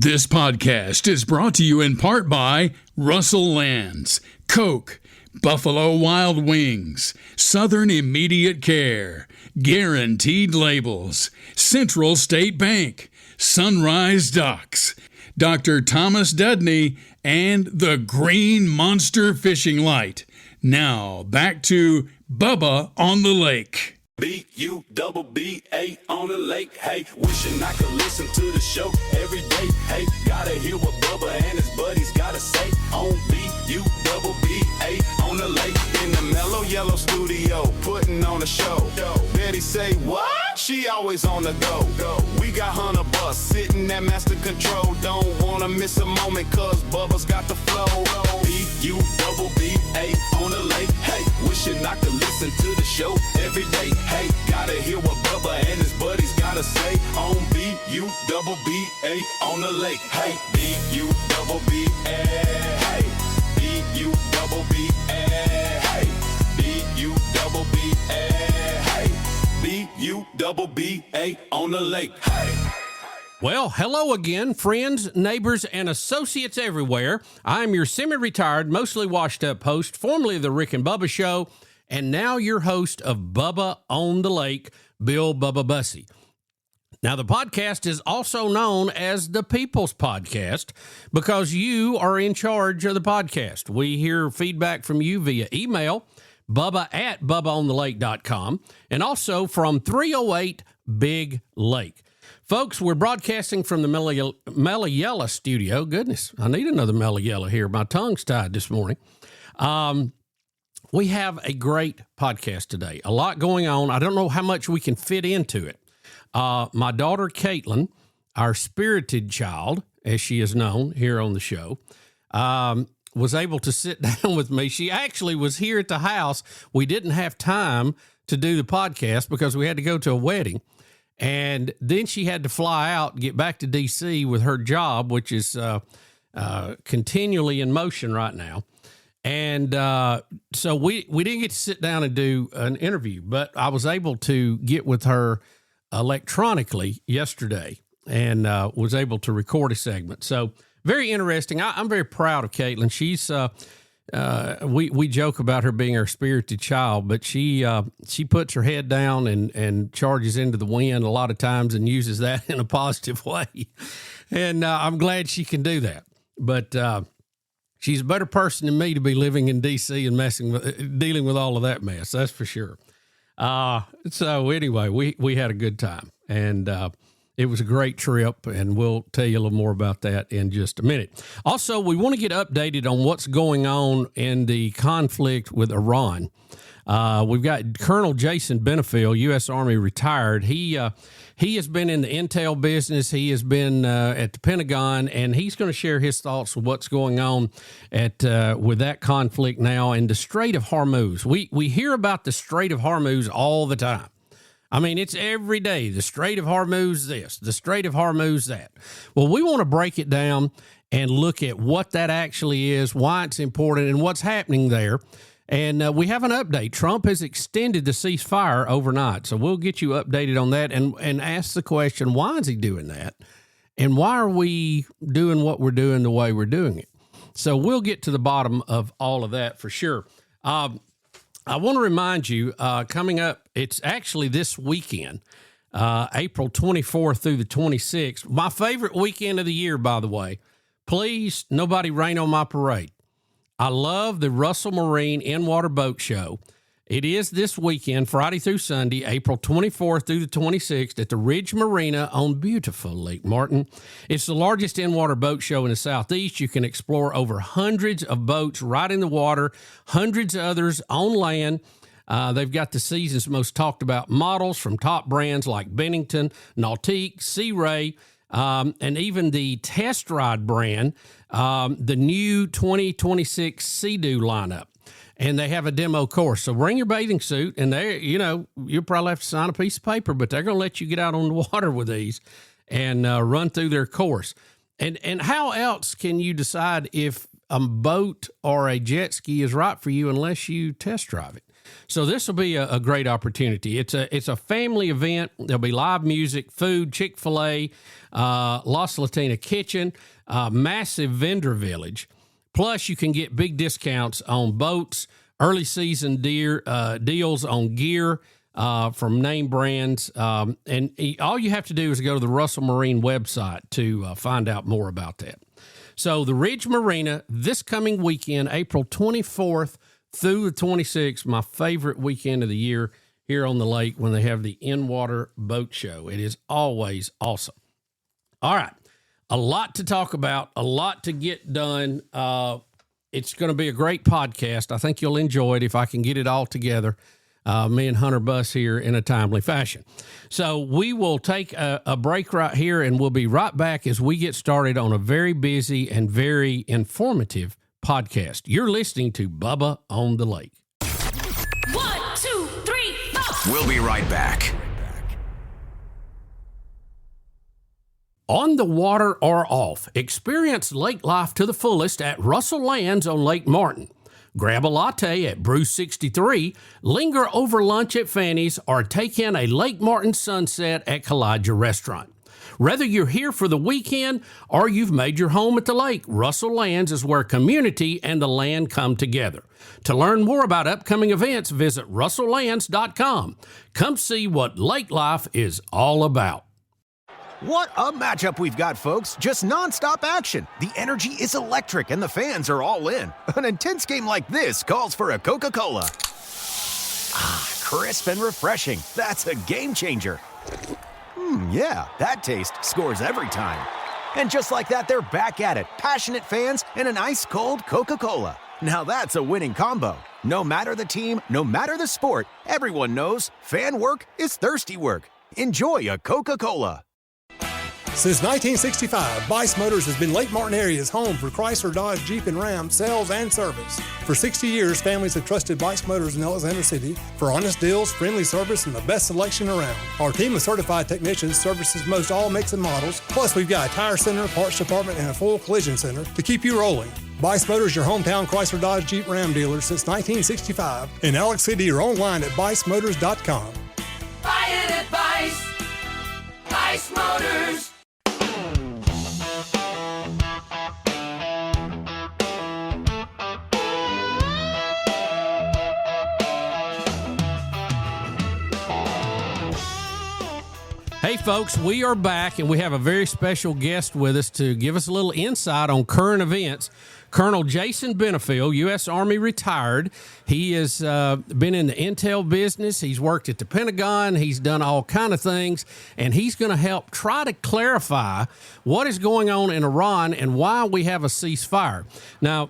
This podcast is brought to you in part by Russell Lands, Coke, Buffalo Wild Wings, Southern Immediate Care, Guaranteed Labels, Central State Bank, Sunrise Docks, Dr. Thomas Dudney, and the Green Monster Fishing Light. Now, back to Bubba on the Lake. B-U-double-B-A on the lake, hey. Wishing I could listen to the show every day, hey. Gotta hear what Bubba and his buddies gotta say on B-U-double-B-A on the lake. In the mellow yellow studio, putting on a show. Betty say, what? She always on the go. We got Hunter Bus sitting at master control. Don't wanna miss a moment, cause Bubba's got the flow. B-U-double-B-A on the lake, hey. Wishing I could listen to the show every day, hey. Gotta hear what Bubba and his buddies gotta say on B-U-double-B-A on the lake, hey. B-U-double-B-A, hey. B-U-double-B-A, hey. B-U-double-B-A, hey. B-U-double-B-A on the lake, hey. Well, hello again, friends, neighbors, and associates everywhere. I'm your semi-retired, mostly washed-up host, formerly of the Rick and Bubba Show, and now your host of Bubba on the Lake, Bill Bubba Bussey. Now, the podcast is also known as the People's Podcast because you are in charge of the podcast. We hear feedback from you via email, bubba@bubbaonthelake.com, and also from 308 Big Lake. Folks, we're broadcasting from the Meliella studio. Goodness, I need another Meliella here. My tongue's tied this morning. We have a great podcast today. A lot going on. I don't know how much we can fit into it. My daughter, Caitlyn, our spirited child, as she is known here on the show, was able to sit down with me. She actually was here at the house. We didn't have time to do the podcast because we had to go to a wedding. And then she had to fly out and get back to D.C. with her job, which is continually in motion right now. And so we didn't get to sit down and do an interview, but I was able to get with her electronically yesterday and was able to record a segment. So very interesting. I'm very proud of Caitlyn. She's we joke about her being our spirited child, but she puts her head down and charges into the wind a lot of times and uses that in a positive way. And I'm glad she can do that. But she's a better person than me to be living in D.C. and dealing with all of that mess. That's for sure. So anyway, we had a good time, and it was a great trip, and we'll tell you a little more about that in just a minute. Also, we want to get updated on what's going on in the conflict with Iran. We've got Colonel Jason Benefield, U.S. Army retired. He has been in the intel business. He has been at the Pentagon, and he's going to share his thoughts of what's going on with that conflict now in the Strait of Hormuz. We hear about the Strait of Hormuz all the time. I mean, it's every day, the Strait of Hormuz this, the Strait of Hormuz that. Well, we want to break it down and look at what that actually is, why it's important, and what's happening there. And we have an update. Trump has extended the ceasefire overnight, so we'll get you updated on that and ask the question, why is he doing that? And why are we doing what we're doing the way we're doing it? So we'll get to the bottom of all of that for sure. I want to remind you, coming up, it's actually this weekend, April 24th through the 26th. My favorite weekend of the year, by the way. Please, nobody rain on my parade. I love the Russell Marine In-Water Boat Show. It is this weekend, Friday through Sunday, April 24th through the 26th at the Ridge Marina on beautiful Lake Martin. It's the largest in-water boat show in the Southeast. You can explore over hundreds of boats right in the water, hundreds of others on land. They've got the season's most talked about models from top brands like Bennington, Nautique, Sea Ray, and even the Test Ride brand, the new 2026 Sea-Doo lineup. And they have a demo course. So bring your bathing suit, and you'll probably have to sign a piece of paper, but they're going to let you get out on the water with these and run through their course. And how else can you decide if a boat or a jet ski is right for you unless you test drive it? So this will be a great opportunity. It's a family event. There'll be live music, food, Chick-fil-A, Los Latina Kitchen, massive vendor village. Plus, you can get big discounts on boats, early season deals on gear from name brands. And all you have to do is go to the Russell Marine website to find out more about that. So the Ridge Marina this coming weekend, April 24th through the 26th, my favorite weekend of the year here on the lake when they have the in-water boat show. It is always awesome. All right. A lot to talk about, a lot to get done. It's going to be a great podcast. I think you'll enjoy it if I can get it all together. Me and Hunter Buss here in a timely fashion. So we will take a break right here, and we'll be right back as we get started on a very busy and very informative podcast. You're listening to Bubba on the Lake. 1, 2, 3, 4. We'll be right back. On the water or off, experience lake life to the fullest at Russell Lands on Lake Martin. Grab a latte at Brew 63, linger over lunch at Fanny's, or take in a Lake Martin sunset at Kalijah Restaurant. Whether you're here for the weekend or you've made your home at the lake, Russell Lands is where community and the land come together. To learn more about upcoming events, visit russelllands.com. Come see what lake life is all about. What a matchup we've got, folks. Just nonstop action. The energy is electric and the fans are all in. An intense game like this calls for a Coca-Cola. Ah, crisp and refreshing. That's a game changer. Yeah, that taste scores every time. And just like that, they're back at it. Passionate fans and an ice-cold Coca-Cola. Now that's a winning combo. No matter the team, no matter the sport, everyone knows fan work is thirsty work. Enjoy a Coca-Cola. Since 1965, Bice Motors has been Lake Martin area's home for Chrysler, Dodge, Jeep, and Ram sales and service. For 60 years, families have trusted Bice Motors in Alexander City for honest deals, friendly service, and the best selection around. Our team of certified technicians services most all makes and models. Plus, we've got a tire center, parts department, and a full collision center to keep you rolling. Bice Motors, your hometown Chrysler, Dodge, Jeep, Ram dealer since 1965. In Alex City or online at bicemotors.com. Buy it at Bice. Bice Motors. Hey, folks, we are back, and we have a very special guest with us to give us a little insight on current events. Colonel Jason Benefield, U.S. Army retired. He has been in the intel business. He's worked at the Pentagon. He's done all kind of things, and he's going to help try to clarify what is going on in Iran and why we have a ceasefire. Now,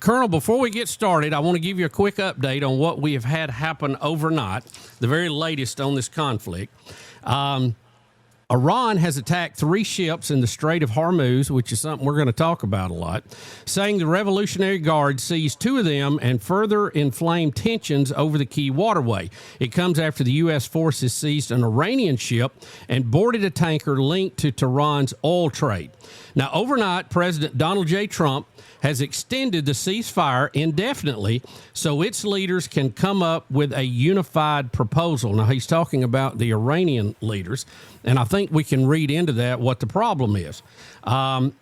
Colonel, before we get started, I want to give you a quick update on what we have had happen overnight, the very latest on this conflict. Iran has attacked 3 ships in the Strait of Hormuz, which is something we're going to talk about a lot, saying the Revolutionary Guard seized 2 of them and further inflamed tensions over the key waterway. It comes after the U.S. forces seized an Iranian ship and boarded a tanker linked to Tehran's oil trade. Now, overnight, President Donald J. Trump has extended the ceasefire indefinitely so its leaders can come up with a unified proposal. Now, he's talking about the Iranian leaders, and I think we can read into that what the problem is.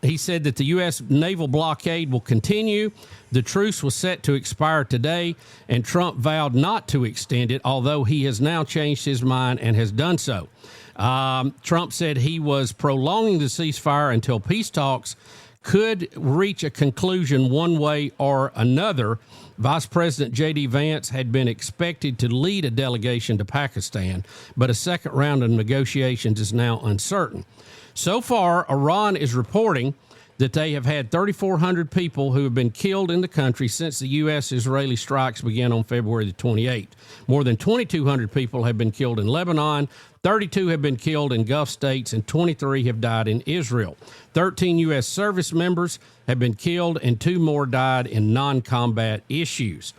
He said that the U.S. naval blockade will continue. The truce was set to expire today, and Trump vowed not to extend it, although he has now changed his mind and has done so. Trump said he was prolonging the ceasefire until peace talks could reach a conclusion one way or another. Vice President J.D. Vance had been expected to lead a delegation to Pakistan, but a second round of negotiations is now uncertain. So far, Iran is reporting that they have had 3,400 people who have been killed in the country since the U.S.-Israeli strikes began on February the 28th. More than 2,200 people have been killed in Lebanon, 32 have been killed in Gulf states, and 23 have died in Israel. 13 U.S. service members have been killed, and 2 more died in non-combat issues.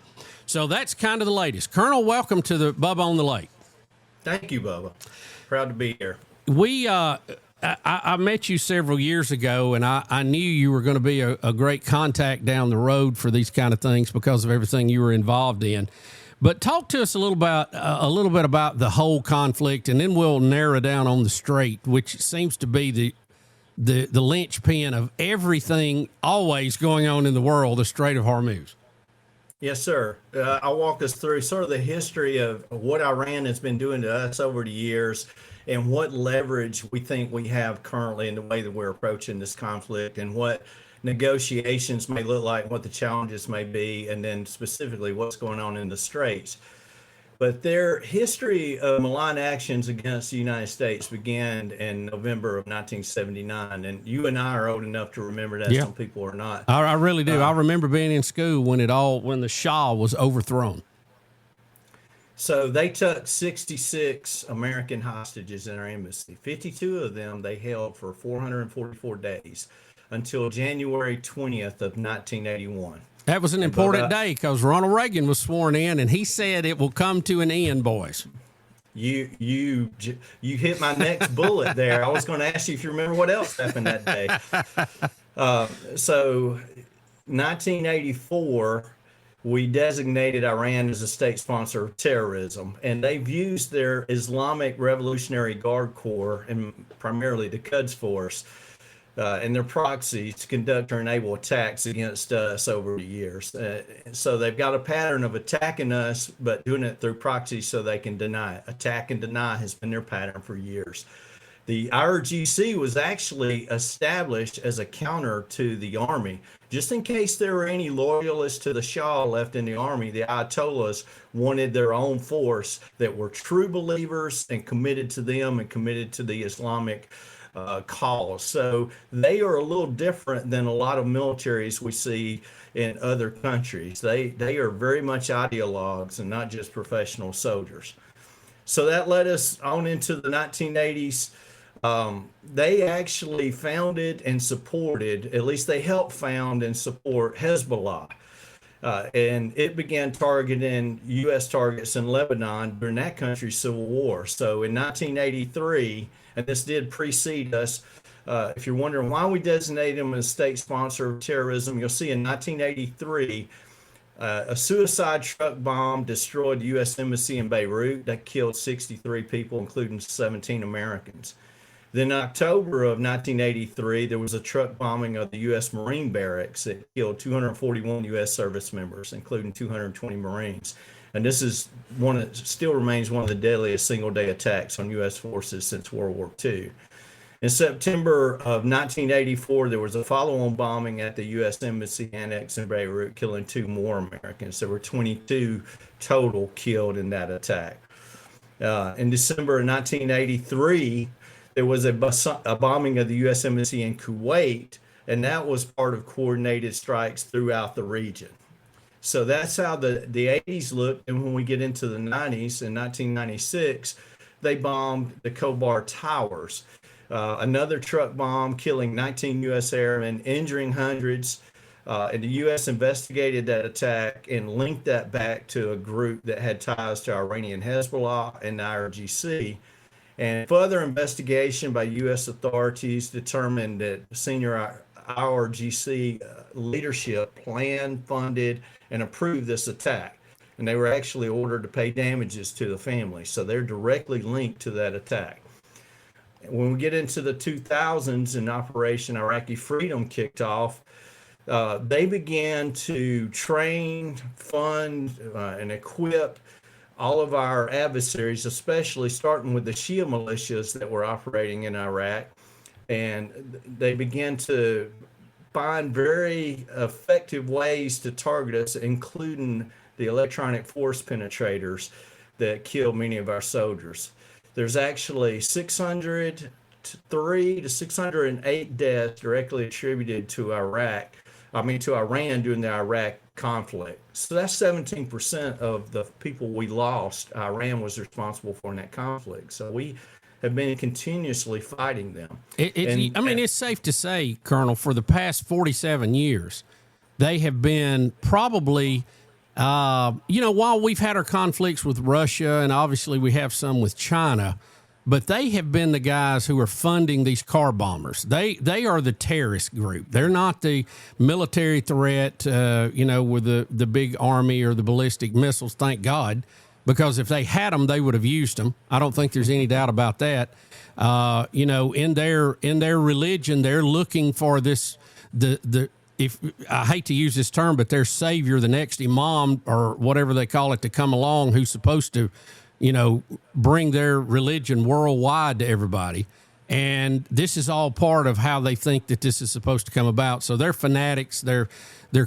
So that's kind of the latest. Colonel, welcome to the Bubba on the Lake. Thank you, Bubba. Proud to be here. I met you several years ago, and I knew you were going to be a great contact down the road for these kind of things because of everything you were involved in. But talk to us a little bit about the whole conflict, and then we'll narrow down on the Strait, which seems to be the linchpin of everything always going on in the world, the Strait of Hormuz. Yes, sir. I'll walk us through sort of the history of what Iran has been doing to us over the years and what leverage we think we have currently in the way that we're approaching this conflict and what negotiations may look like, what the challenges may be, and then specifically what's going on in the Straits. But their history of malign actions against the United States began in November of 1979. And you and I are old enough to remember that. Yeah. Some people are not. I really do. I remember being in school when the Shah was overthrown. So they took 66 American hostages in our embassy. 52 of them they held for 444 days until January 20th of 1981. That was an important day because Ronald Reagan was sworn in, and he said it will come to an end, boys. You hit my next bullet there. I was going to ask you if you remember what else happened that day. So 1984, we designated Iran as a state sponsor of terrorism, and they've used their Islamic Revolutionary Guard Corps, and primarily the Quds Force, and their proxies to conduct or enable attacks against us over the years. So they've got a pattern of attacking us, but doing it through proxies so they can deny it. Attack and deny has been their pattern for years. The IRGC was actually established as a counter to the army. Just in case there were any loyalists to the Shah left in the army, the Ayatollahs wanted their own force that were true believers and committed to them and committed to the Islamic cause. So they are a little different than a lot of militaries we see in other countries. They are very much ideologues and not just professional soldiers. So that led us on into the 1980s. They actually founded and supported, at least they helped found and support Hezbollah. And it began targeting U.S. targets in Lebanon during that country's civil war. So in 1983, and this did precede us, if you're wondering why we designate them as state sponsor of terrorism, you'll see in 1983, a suicide truck bomb destroyed the U.S. Embassy in Beirut. That killed 63 people, including 17 Americans. Then in October of 1983, there was a truck bombing of the U.S. Marine barracks that killed 241 U.S. service members, including 220 Marines. And this is still remains one of the deadliest single-day attacks on U.S. forces since World War II. In September of 1984, there was a follow-on bombing at the U.S. Embassy Annex in Beirut, killing 2 more Americans. There were 22 total killed in that attack. In December of 1983, there was a bombing of the U.S. Embassy in Kuwait, and that was part of coordinated strikes throughout the region. So that's how the 80s looked. And when we get into the 90s, in 1996, they bombed the Khobar Towers. Another truck bomb killing 19 U.S. airmen, injuring hundreds. And the U.S. investigated that attack and linked that back to a group that had ties to Iranian Hezbollah and the IRGC. And further investigation by U.S. authorities determined that senior IRGC leadership planned, funded, and approved this attack. And they were actually ordered to pay damages to the family. So they're directly linked to that attack. When we get into the 2000s and Operation Iraqi Freedom kicked off, they began to train, fund, and equip all of our adversaries, especially starting with the Shia militias that were operating in Iraq. And they began to find very effective ways to target us, including the electronic force penetrators that killed many of our soldiers. There's actually 603 to 608 deaths directly attributed to Iran during the Iraq conflict. So that's 17% of the people we lost, Iran was responsible for in that conflict. So we have been continuously fighting them. It's safe to say, Colonel, for the past 47 years, they have been probably, while we've had our conflicts with Russia and obviously we have some with China, but they have been the guys who are funding these car bombers. They are the terrorist group. They're not the military threat, with the big army or the ballistic missiles, thank God, because if they had them, they would have used them. I don't think there's any doubt about that. In their religion, they're looking for this, if I hate to use this term, but their savior, the next imam or whatever they call it, to come along, who's supposed to, bring their religion worldwide to everybody. And this is all part of how they think that this is supposed to come about. So they're fanatics. They're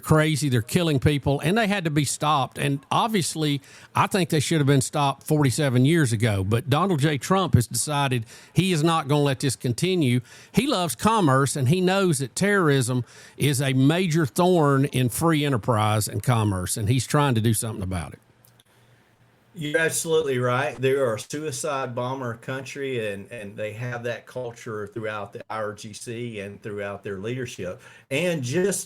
crazy. They're killing people, and they had to be stopped. And obviously, I think they should have been stopped 47 years ago. But Donald J. Trump has decided he is not going to let this continue. He loves commerce, and he knows that terrorism is a major thorn in free enterprise and commerce, and he's trying to do something about it. You're absolutely right. They are a suicide bomber country, and they have that culture throughout the IRGC and throughout their leadership. And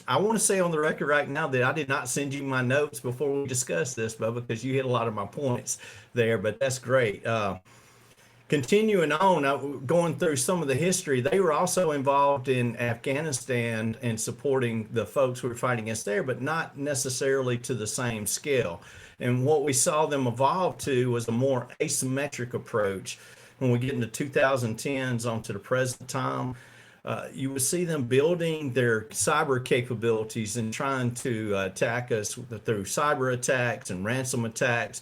I want to say on the record right now that I did not send you my notes before we discussed this, Bubba, because you hit a lot of my points there, but that's great. Continuing on, going through some of the history, they were also involved in Afghanistan and supporting the folks who were fighting against there, but not necessarily to the same scale. And what we saw them evolve to was a more asymmetric approach. When we get into 2010s onto the present time, you would see them building their cyber capabilities and trying to attack us through cyber attacks and ransom attacks.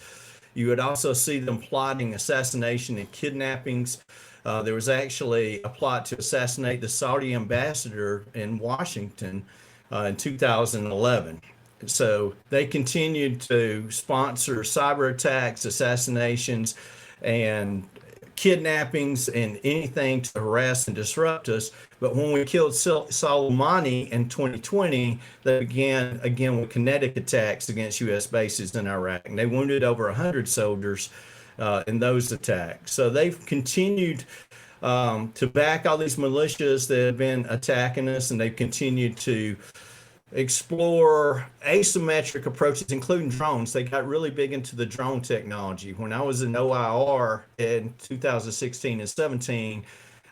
You would also see them plotting assassination and kidnappings. There was actually a plot to assassinate the Saudi ambassador in Washington in 2011. So they continued to sponsor cyber attacks, assassinations, and kidnappings, and anything to harass and disrupt us. But when we killed Soleimani in 2020, they began again with kinetic attacks against U.S. bases in Iraq, and they wounded over 100 soldiers in those attacks. So they've continued to back all these militias that have been attacking us, and they've continued to explore asymmetric approaches, including drones. They got really big into the drone technology. When I was in OIR in 2016 and 17,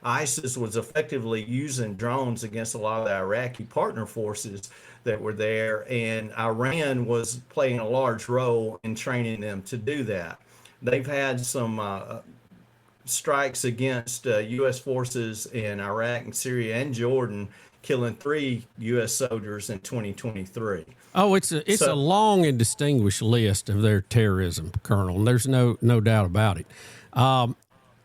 ISIS was effectively using drones against a lot of the Iraqi partner forces that were there, and Iran was playing a large role in training them to do that. They've had some strikes against U.S. forces in Iraq and Syria and Jordan, killing 3 U.S. soldiers in 2023. Oh, it's a long and distinguished list of their terrorism, Colonel, and there's no doubt about it.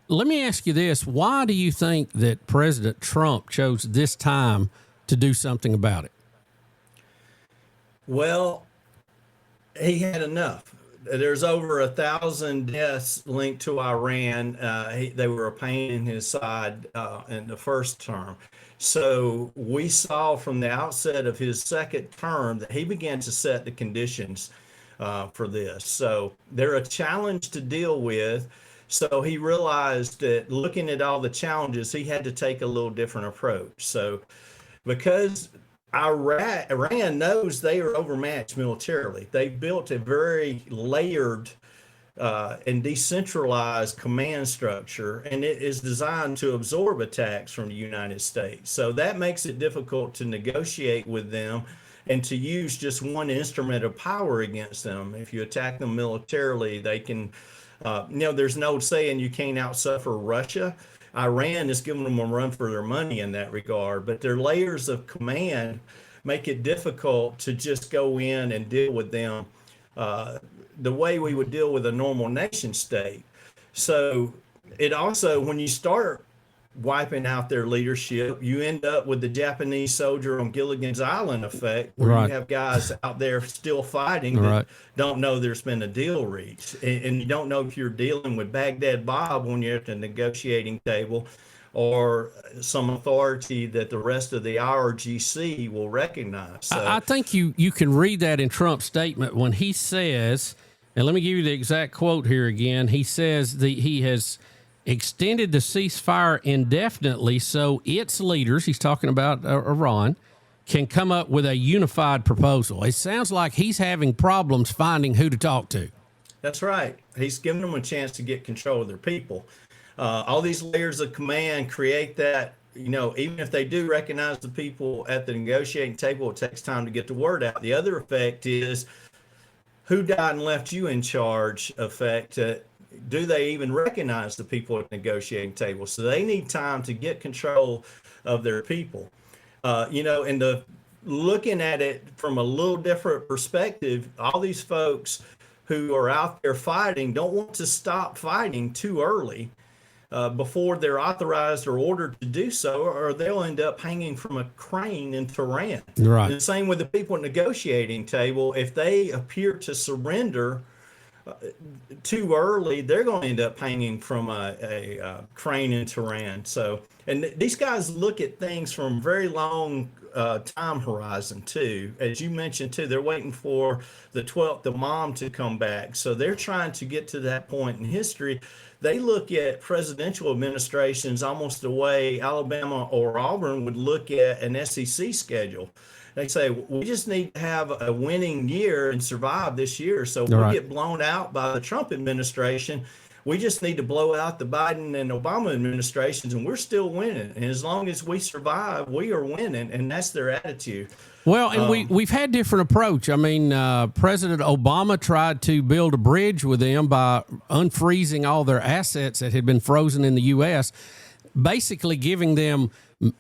Let me ask you this. Why do you think that President Trump chose this time to do something about it? Well, he had enough. There's over 1,000 deaths linked to Iran. They were a pain in his side in the first term. So we saw from the outset of his second term that he began to set the conditions for this. So they're a challenge to deal with. So he realized that looking at all the challenges, he had to take a little different approach. So because Iran knows they are overmatched militarily, they've built a very layered and decentralized command structure, and it is designed to absorb attacks from the United States. So that makes it difficult to negotiate with them and to use just one instrument of power against them. If you attack them militarily, they can, there's no saying you can't outsuffer Russia. Iran is giving them a run for their money in that regard, but their layers of command make it difficult to just go in and deal with them the way we would deal with a normal nation state. So it also, when you start wiping out their leadership, you end up with the Japanese soldier on Gilligan's Island effect, where right. You have guys out there still fighting that right. don't know there's been a deal reached. And you don't know if you're dealing with Baghdad Bob when you're at the negotiating table, or some authority that the rest of the IRGC will recognize. So, I think you can read that in Trump's statement when he says, and let me give you the exact quote here again. He says that he has extended the ceasefire indefinitely so its leaders, he's talking about Iran, can come up with a unified proposal. It sounds like he's having problems finding who to talk to. That's right. He's giving them a chance to get control of their people. All these layers of command create that, even if they do recognize the people at the negotiating table, it takes time to get the word out. The other effect is who died and left you in charge effect. Do they even recognize the people at the negotiating table? So they need time to get control of their people. And looking at it from a little different perspective, all these folks who are out there fighting don't want to stop fighting too early before they're authorized or ordered to do so, or they'll end up hanging from a crane in Tehran. Right. And the same with the people at the negotiating table. If they appear to surrender too early, they're going to end up hanging from a crane in Tehran. So, and these guys look at things from very long time horizon too. As you mentioned too, they're waiting for the 12th Imam to come back. So they're trying to get to that point in history. They look at presidential administrations almost the way Alabama or Auburn would look at an SEC schedule. They say, we just need to have a winning year and survive this year. So if we get blown out by the Trump administration, we just need to blow out the Biden and Obama administrations, and we're still winning. And as long as we survive, we are winning. And that's their attitude. Well, and we've had different approach. I mean, President Obama tried to build a bridge with them by unfreezing all their assets that had been frozen in the U.S., basically giving them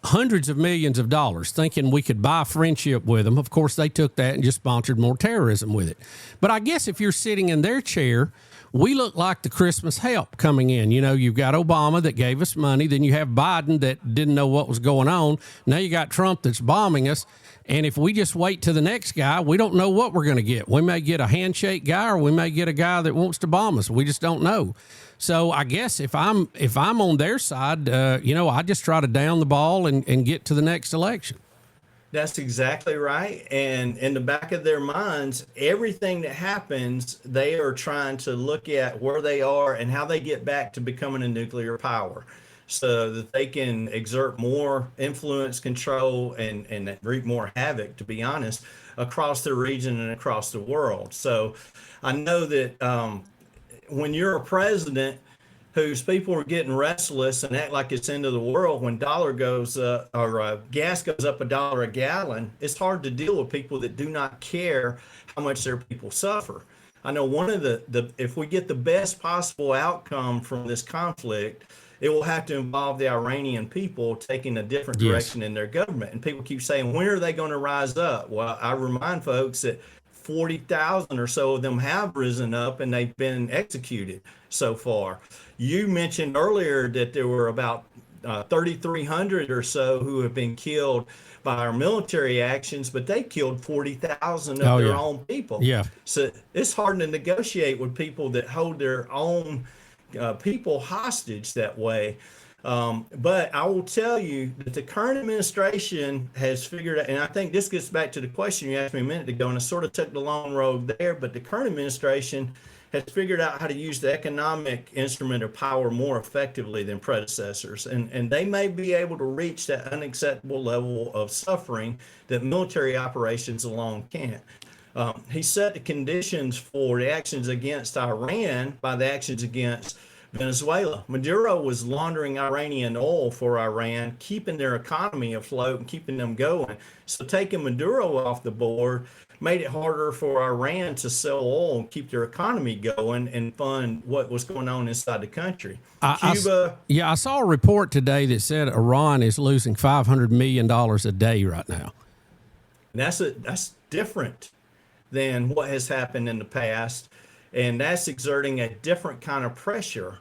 hundreds of millions of dollars, thinking we could buy friendship with them. Of course, they took that and just sponsored more terrorism with it. But I guess if you're sitting in their chair, we look like the Christmas help coming in. You've got Obama that gave us money. Then you have Biden that didn't know what was going on. Now you got Trump that's bombing us. And if we just wait to the next guy, we don't know what we're going to get. We may get a handshake guy, or we may get a guy that wants to bomb us. We just don't know. So I guess if I'm on their side, I just try to down the ball and get to the next election. That's exactly right. And in the back of their minds, everything that happens, they are trying to look at where they are and how they get back to becoming a nuclear power, so that they can exert more influence, control, and wreak more havoc, to be honest, across the region and across the world. So I know that when you're a president whose people are getting restless and act like it's the end of the world when dollar goes or gas goes up $1 a gallon, it's hard to deal with people that do not care how much their people suffer. I know one of the if we get the best possible outcome from this conflict, it will have to involve the Iranian people taking a different direction in their government. And people keep saying, when are they going to rise up? Well, I remind folks that 40,000 or so of them have risen up and they've been executed so far. You mentioned earlier that there were about 3,300 or so who have been killed by our military actions, but they killed 40,000 of their own people. Yeah. So it's hard to negotiate with people that hold their own people hostage that way. But I will tell you that the current administration has figured out, and I think this gets back to the question you asked me a minute ago, and I sort of took the long road there, but the current administration has figured out how to use the economic instrument of power more effectively than predecessors. And they may be able to reach that unacceptable level of suffering that military operations alone can't. He set the conditions for the actions against Iran by the actions against Venezuela. Maduro was laundering Iranian oil for Iran, keeping their economy afloat and keeping them going. So taking Maduro off the board made it harder for Iran to sell oil and keep their economy going and fund what was going on inside the country. Cuba. I saw a report today that said Iran is losing $500 million a day right now. That's different than what has happened in the past, and that's exerting a different kind of pressure.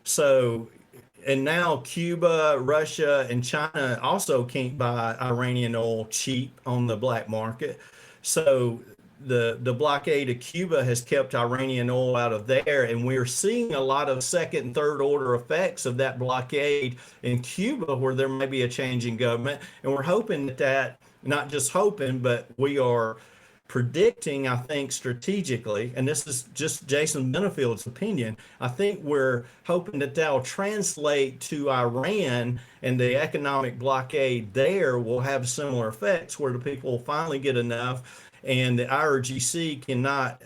So, and now Cuba, Russia, and China also can't buy Iranian oil cheap on the black market. So the blockade of Cuba has kept Iranian oil out of there, and we're seeing a lot of second and third order effects of that blockade in Cuba, where there may be a change in government. And we're hoping that, not just hoping, but we are predicting, I think, strategically, and this is just Jason Benefield's opinion, I think we're hoping that that'll translate to Iran, and the economic blockade there will have similar effects where the people will finally get enough and the IRGC cannot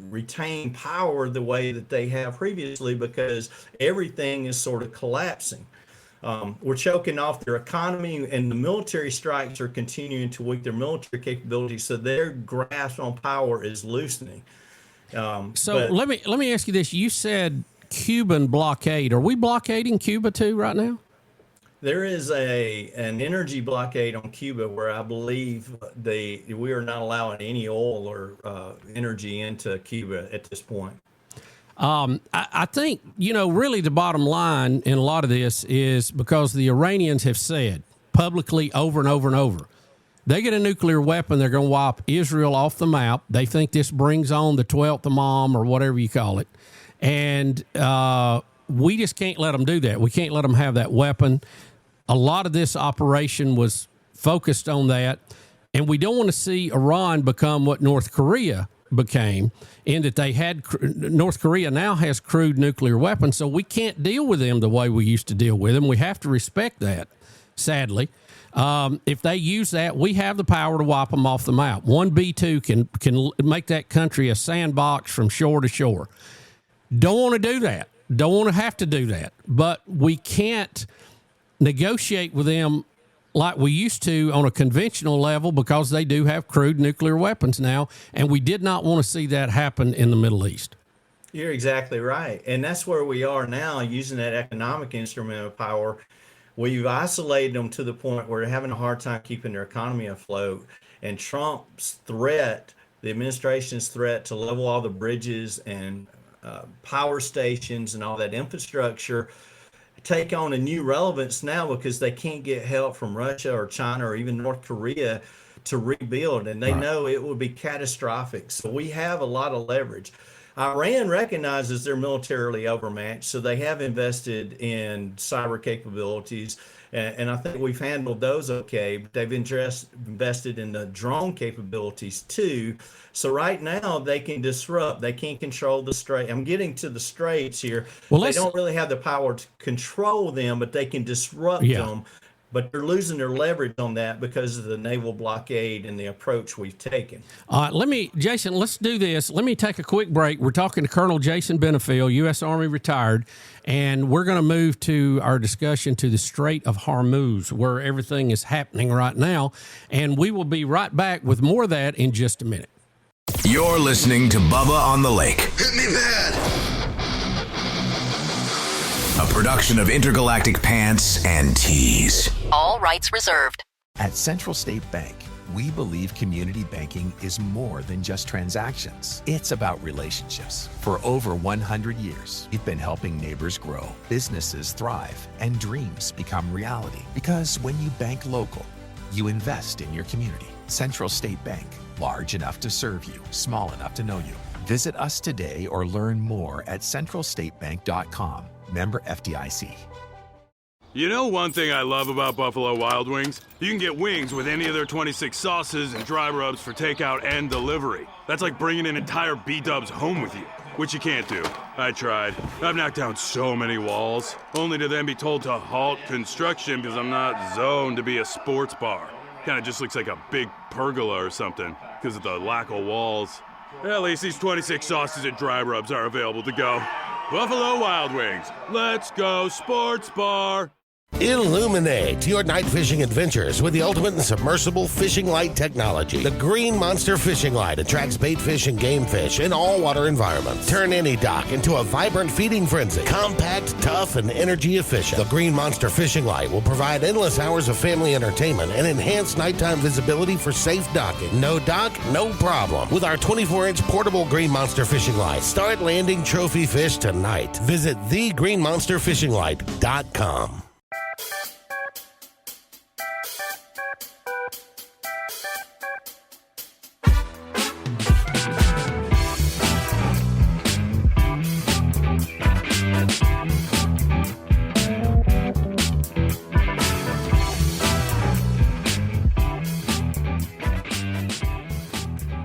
retain power the way that they have previously because everything is sort of collapsing. We're choking off their economy, and the military strikes are continuing to weaken their military capabilities, so their grasp on power is loosening. Let me ask you this. You said Cuban blockade. Are we blockading Cuba too right now? There is an energy blockade on Cuba where I believe we are not allowing any oil or energy into Cuba at this point. I think, really the bottom line in a lot of this is because the Iranians have said publicly over and over and over, they get a nuclear weapon, they're going to wipe Israel off the map. They think this brings on the 12th Imam or whatever you call it. And we just can't let them do that. We can't let them have that weapon. A lot of this operation was focused on that. And we don't want to see Iran become what North Korea became, in that they had North Korea now has crude nuclear weapons, so we can't deal with them the way we used to deal with them. We have to respect that, sadly. If they use that, we have the power to wipe them off the map. One B-2 can make that country a sandbox from shore to shore. Don't want to do that. Don't want to have to do that. But we can't negotiate with them like we used to on a conventional level because they do have crude nuclear weapons now, and we did not want to see that happen in the Middle East. You're exactly right. And that's where we are now, using that economic instrument of power. We've isolated them to the point where they're having a hard time keeping their economy afloat. And Trump's threat, the administration's threat to level all the bridges and power stations and all that infrastructure, take on a new relevance now because they can't get help from Russia or China or even North Korea to rebuild, and they know it would be catastrophic. So we have a lot of leverage. Iran recognizes they're militarily overmatched, so they have invested in cyber capabilities, and I think we've handled those okay, but they've invested in the drone capabilities too. So right now they can disrupt, they can't control the strait. I'm getting to the straits here. Well, they don't really have the power to control them, but they can disrupt them. But they're losing their leverage on that because of the naval blockade and the approach we've taken. Jason, let's do this. Let me take a quick break. We're talking to Colonel Jason Benefield, U.S. Army retired, and we're going to move to our discussion to the Strait of Hormuz, where everything is happening right now. And we will be right back with more of that in just a minute. You're listening to Bubba on the Lake. Hit me bad. A production of Intergalactic Pants and Tees. All rights reserved. At Central State Bank, we believe community banking is more than just transactions. It's about relationships. For over 100 years, we've been helping neighbors grow, businesses thrive, and dreams become reality. Because when you bank local, you invest in your community. Central State Bank, large enough to serve you, small enough to know you. Visit us today or learn more at centralstatebank.com. Member FDIC. You know one thing I love about Buffalo Wild Wings? You can get wings with any of their 26 sauces and dry rubs for takeout and delivery. That's like bringing an entire B-dubs home with you, which you can't do. I tried. I've knocked down so many walls, only to then be told to halt construction because I'm not zoned to be a sports bar. Kind of just looks like a big pergola or something because of the lack of walls. At least these 26 sauces and dry rubs are available to go. Buffalo Wild Wings. Let's go sports bar. Illuminate your night fishing adventures with the ultimate in submersible fishing light technology. The Green Monster Fishing Light attracts bait fish and game fish in all water environments. Turn any dock into a vibrant feeding frenzy. Compact, tough, and energy efficient. The Green Monster Fishing Light will provide endless hours of family entertainment and enhanced nighttime visibility for safe docking. No dock, no problem. With our 24-inch portable Green Monster Fishing Light, start landing trophy fish tonight. Visit thegreenmonsterfishinglight.com.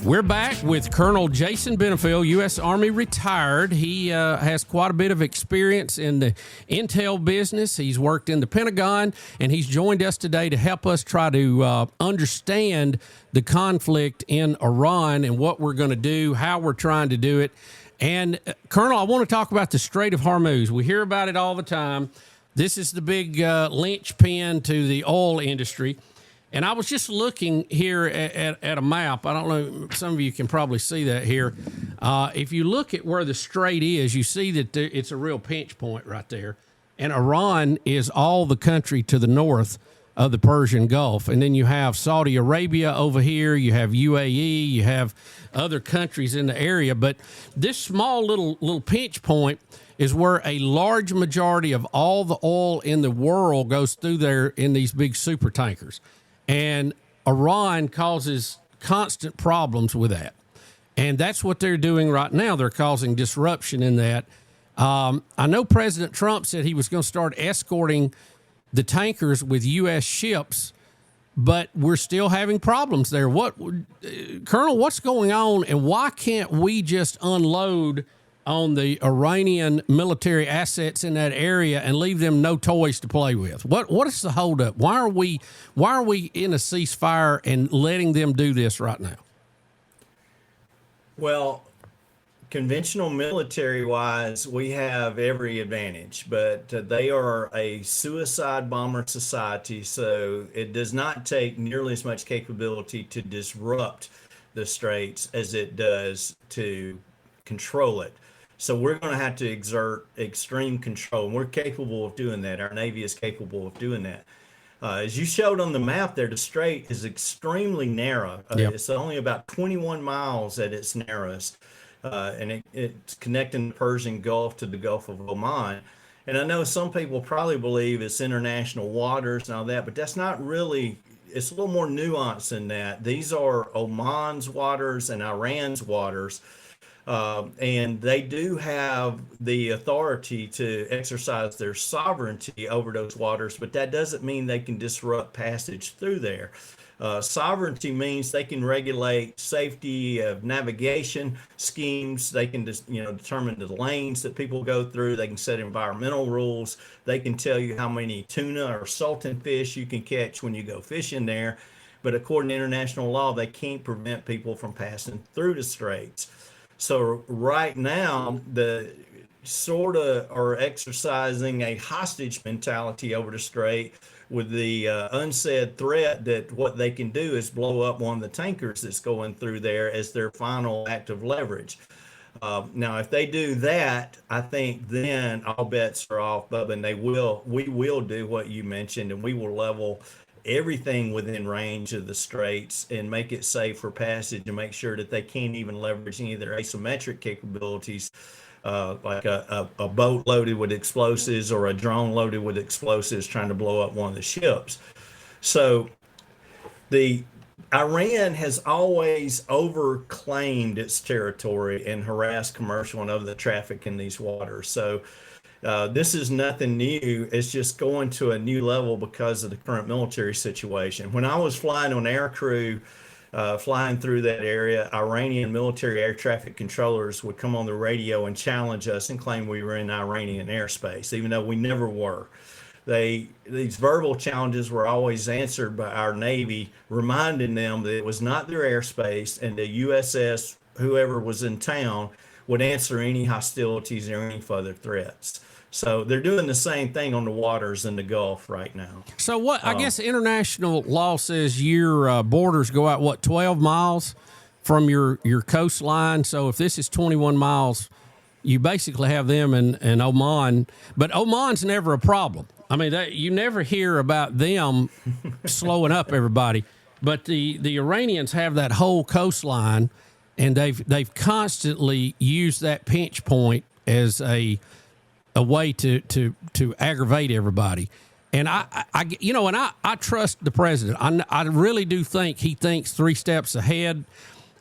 We're back with Colonel Jason Benefield, U.S. Army retired. He has quite a bit of experience in the intel business. He's worked in the Pentagon, and he's joined us today to help us try to understand the conflict in Iran and what we're going to do, how we're trying to do it. And, Colonel, I want to talk about the Strait of Hormuz. We hear about it all the time. This is the big linchpin to the oil industry. And I was just looking here at a map. I don't know, some of you can probably see that here. If you look at where the strait is, you see that it's a real pinch point right there. And Iran is all the country to the north of the Persian Gulf. And then you have Saudi Arabia over here. You have UAE. You have other countries in the area. But this small little pinch point is where a large majority of all the oil in the world goes through there in these big super tankers. And Iran causes constant problems with that. And that's what they're doing right now. They're causing disruption in that. I know President Trump said he was going to start escorting the tankers with U.S. ships, but we're still having problems there. Colonel, what's going on, and why can't we just unload on the Iranian military assets in that area and leave them no toys to play with? What is the holdup? Why are we in a ceasefire and letting them do this right now? Well, conventional military-wise, we have every advantage, but they are a suicide bomber society, so it does not take nearly as much capability to disrupt the straits as it does to control it. So we're going to have to exert extreme control, and we're capable of doing that. Our Navy is capable of doing that. As you showed on the map there, the strait is extremely narrow. Yep. It's only about 21 miles at its narrowest, and it's connecting the Persian Gulf to the Gulf of Oman. And I know some people probably believe it's international waters and all that, but that's not really. It's a little more nuanced than that. These are Oman's waters and Iran's waters. And they do have the authority to exercise their sovereignty over those waters, but that doesn't mean they can disrupt passage through there. Sovereignty means they can regulate safety of navigation schemes. They can determine the lanes that people go through. They can set environmental rules. They can tell you how many tuna or salton fish you can catch when you go fishing there. But according to international law, they can't prevent people from passing through the straits. So right now, the sort of are exercising a hostage mentality over the strait with the unsaid threat that what they can do is blow up one of the tankers that's going through there as their final act of leverage. Now, if they do that, I think then all bets are off, Bubba, and we will do what you mentioned, and we will level everything within range of the straits and make it safe for passage and make sure that they can't even leverage any of their asymmetric capabilities, like a boat loaded with explosives or a drone loaded with explosives trying to blow up one of the ships. So Iran has always overclaimed its territory and harassed commercial and other traffic in these waters. So this is nothing new. It's just going to a new level because of the current military situation. When I was flying on air crew, flying through that area, Iranian military air traffic controllers would come on the radio and challenge us and claim we were in Iranian airspace, even though we never were. These verbal challenges were always answered by our Navy, reminding them that it was not their airspace, and the USS, whoever was in town, would answer any hostilities or any further threats. So they're doing the same thing on the waters in the Gulf right now. So what? I guess international law says your borders go out 12 miles from your coastline. So if this is 21 miles, you basically have them in Oman. But Oman's never a problem. I mean, you never hear about them slowing up everybody. But the Iranians have that whole coastline, and they've constantly used that pinch point as a way to aggravate everybody. And I trust the president. I really do think he thinks 3 steps ahead.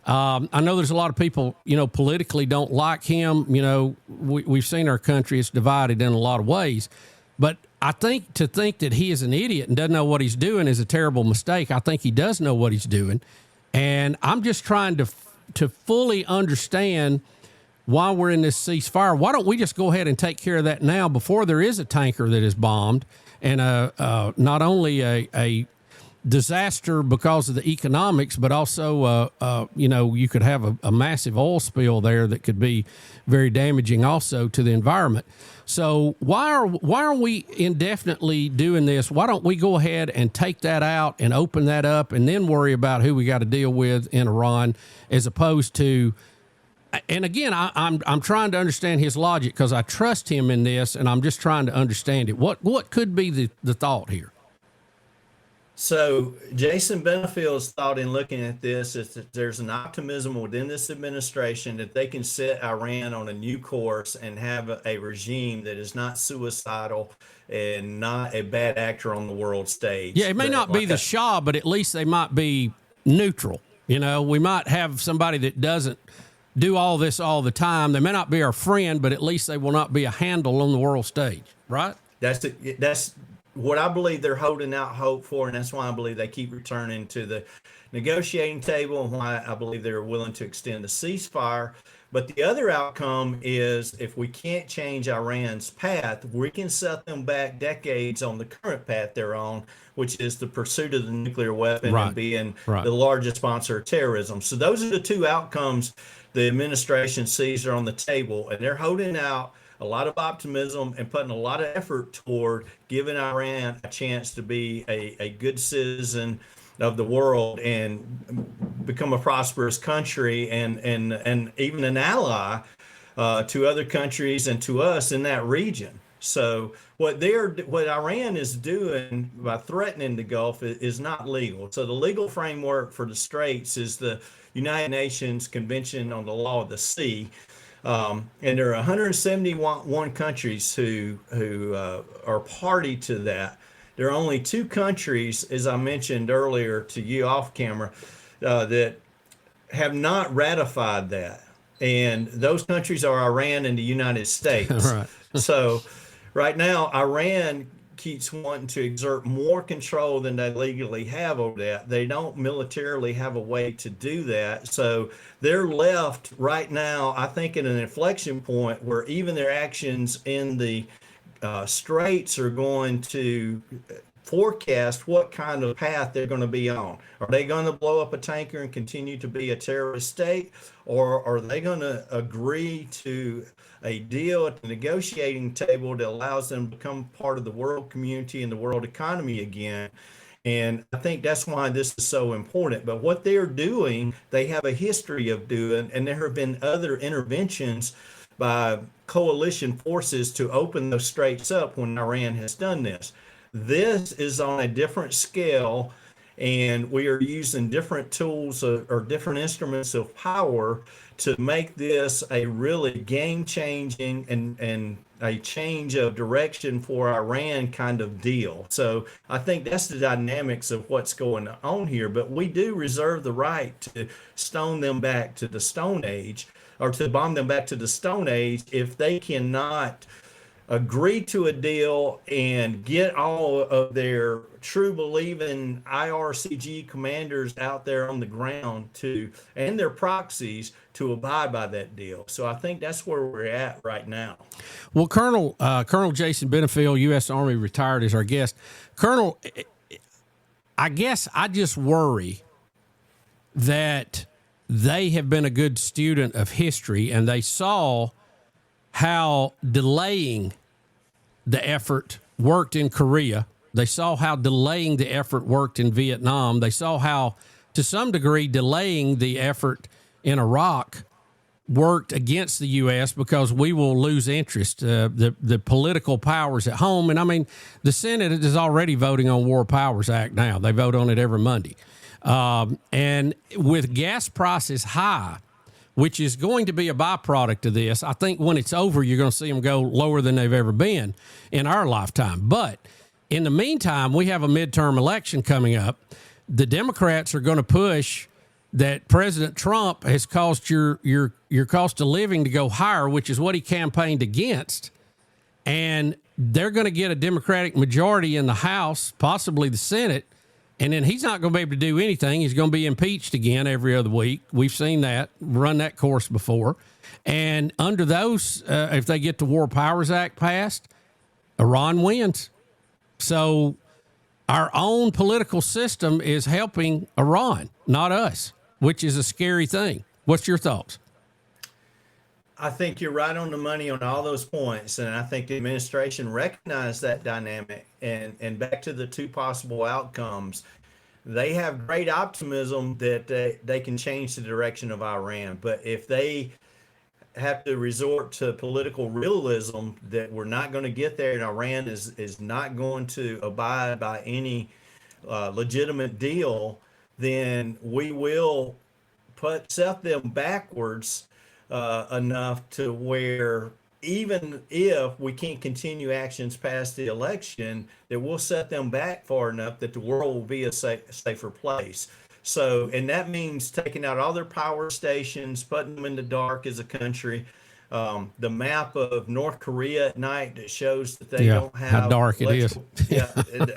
I know there's a lot of people, politically don't like him. We've seen our country is divided in a lot of ways. But I think that he is an idiot and doesn't know what he's doing is a terrible mistake. I think he does know what he's doing. And I'm just trying to to fully understand why we're in this ceasefire. Why don't we just go ahead and take care of that now before there is a tanker that is bombed and not only a disaster because of the economics, but also, you could have a massive oil spill there that could be very damaging also to the environment. So why are we indefinitely doing this? Why don't we go ahead and take that out and open that up and then worry about who we got to deal with in Iran, as opposed to, and again, I'm trying to understand his logic because I trust him in this, and I'm just trying to understand it. What could be the thought here? So Jason Benefield's thought in looking at this is that there's an optimism within this administration that they can set Iran on a new course and have a regime that is not suicidal and not a bad actor on the world stage. Yeah, it may not be the Shah, but at least they might be neutral. We might have somebody that doesn't do all this all the time. They may not be our friend, but at least they will not be a handle on the world stage, right? That's what I believe they're holding out hope for, and that's why I believe they keep returning to the negotiating table and why I believe they're willing to extend the ceasefire. But the other outcome is if we can't change Iran's path, we can set them back decades on the current path they're on, which is the pursuit of the nuclear weapon and being the largest sponsor of terrorism. So those are the two outcomes the administration sees are on the table, and they're holding out a lot of optimism and putting a lot of effort toward giving Iran a chance to be a good citizen of the world and become a prosperous country and even an ally to other countries and to us in that region. So what Iran is doing by threatening the Gulf is not legal. So the legal framework for the Straits is the United Nations Convention on the Law of the Sea. And there are 171 countries who are party to that. There are only 2 countries, as I mentioned earlier to you off camera, that have not ratified that. And those countries are Iran and the United States. Right. So right now, Iran keeps wanting to exert more control than they legally have over that. They don't militarily have a way to do that. So they're left right now, I think, at an inflection point where even their actions in the Straits are going to forecast what kind of path they're going to be on. Are they going to blow up a tanker and continue to be a terrorist state? Or are they going to agree to a deal at the negotiating table that allows them to become part of the world community and the world economy again? And I think that's why this is so important. But what they're doing, they have a history of doing, and there have been other interventions by coalition forces to open those straits up when Iran has done this. This is on a different scale, and we are using different tools or different instruments of power to make this a really game-changing and a change of direction for Iran kind of deal. So I think that's the dynamics of what's going on here. But we do reserve the right to stone them back to the Stone Age, or to bomb them back to the Stone Age, if they cannot agree to a deal and get all of their true believing IRCG commanders out there on the ground and their proxies to abide by that deal. So I think that's where we're at right now. Well, Colonel Jason Benefield, U.S. Army retired, is our guest. Colonel, I guess I just worry that they have been a good student of history, and they saw how delaying the effort worked in Korea. They saw how delaying the effort worked in Vietnam. They saw how, to some degree, delaying the effort in Iraq worked against the U.S. because we will lose interest. The political powers at home, and I mean, the Senate is already voting on War Powers Act now. They vote on it every Monday. And with gas prices high, which is going to be a byproduct of this, I think when it's over, you're going to see them go lower than they've ever been in our lifetime. But in the meantime, we have a midterm election coming up. The Democrats are going to push that President Trump has caused your cost of living to go higher, which is what he campaigned against. And they're going to get a Democratic majority in the House, possibly the Senate, And then he's not going to be able to do anything. He's going to be impeached again every other week. We've seen that, run that course before. And under those, if they get the War Powers Act passed, Iran wins. So our own political system is helping Iran, not us, which is a scary thing. What's your thoughts? I think you're right on the money on all those points, and I think the administration recognized that dynamic. And back to the two possible outcomes, they have great optimism that they can change the direction of Iran. But if they have to resort to political realism that we're not going to get there, and Iran is not going to abide by any legitimate deal, then we will set them backwards enough to where even if we can't continue actions past the election, that we'll set them back far enough that the world will be a safer place. So, and that means taking out all their power stations, putting them in the dark as a country. The map of North Korea at night that shows that they don't have how dark it is.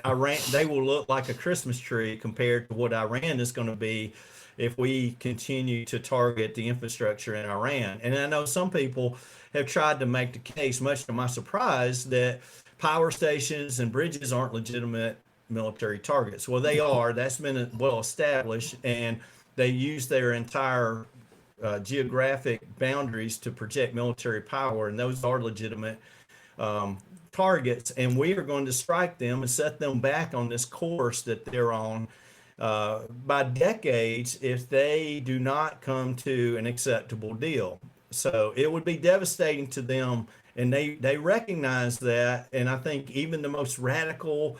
Iran, they will look like a Christmas tree compared to what Iran is going to be if we continue to target the infrastructure in Iran. And I know some people have tried to make the case, much to my surprise, that power stations and bridges aren't legitimate military targets. Well, they are. That's been well established, and they use their entire geographic boundaries to project military power, and those are legitimate targets. And we are going to strike them and set them back on this course that they're on by decades if they do not come to an acceptable deal. So it would be devastating to them, and they recognize that. And I think even the most radical